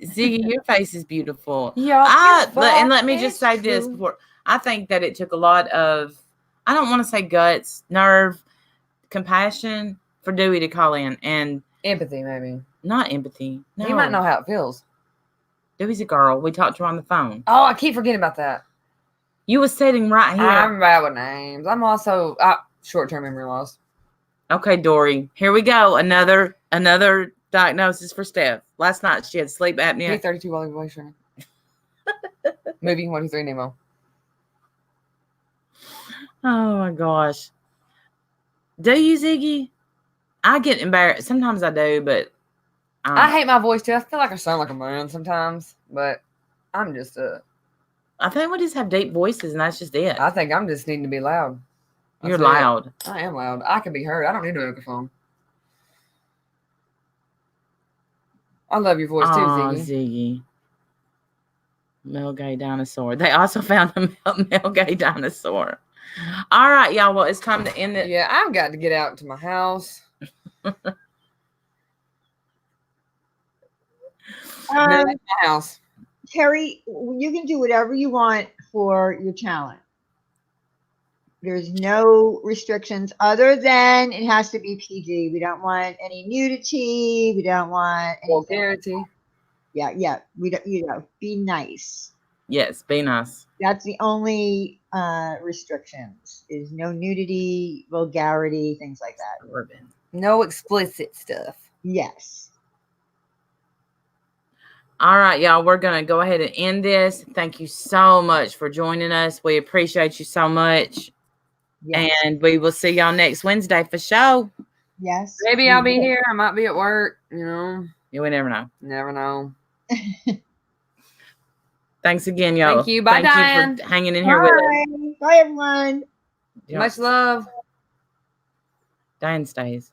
Ziggy, your face is beautiful. Yeah. And let me just say this before. I think that it took a lot of, I don't want to say guts, nerve, compassion for Dewey to call in. And empathy, maybe. Not empathy. No. You might know how it feels. Dewey's a girl. We talked to her on the phone. Oh, I keep forgetting about that. You were sitting right here. I'm bad with names. I'm also short-term memory loss. Okay, Dory. Here we go. Another diagnosis for Steph. Last night she had sleep apnea. P32 while away from Movie 123 Nemo. Oh my gosh. Do you, Ziggy? I get embarrassed. Sometimes I do, but I hate my voice too. I feel like I sound like a man sometimes, but I'm just I think we just have deep voices, and that's just it. I think I'm just needing to be loud. You're loud. I am loud. I can be heard. I don't need a microphone. I love your voice too, Ziggy. Ziggy. Male gay dinosaur. They also found a male gay dinosaur. All right, y'all. Well, it's time to end it. Yeah, I've got to get out to my house. My house. Terry, you can do whatever you want for your talent. There's no restrictions other than it has to be PG. We don't want any nudity. We don't want any vulgarity. Yeah. We don't. Be nice. Yes, be nice. That's the only restrictions. Is no nudity, vulgarity, things like that. No explicit stuff. Yes. All right, y'all. We're gonna go ahead and end this. Thank you so much for joining us. We appreciate you so much. Yes. And we will see y'all next Wednesday for sure. Yes. Maybe I'll be here. I might be at work, Yeah, we never know. Never know. Thanks again, y'all. Thank you. Bye, Diane. You for hanging in here with us. Bye, everyone. Much love. Diane stays.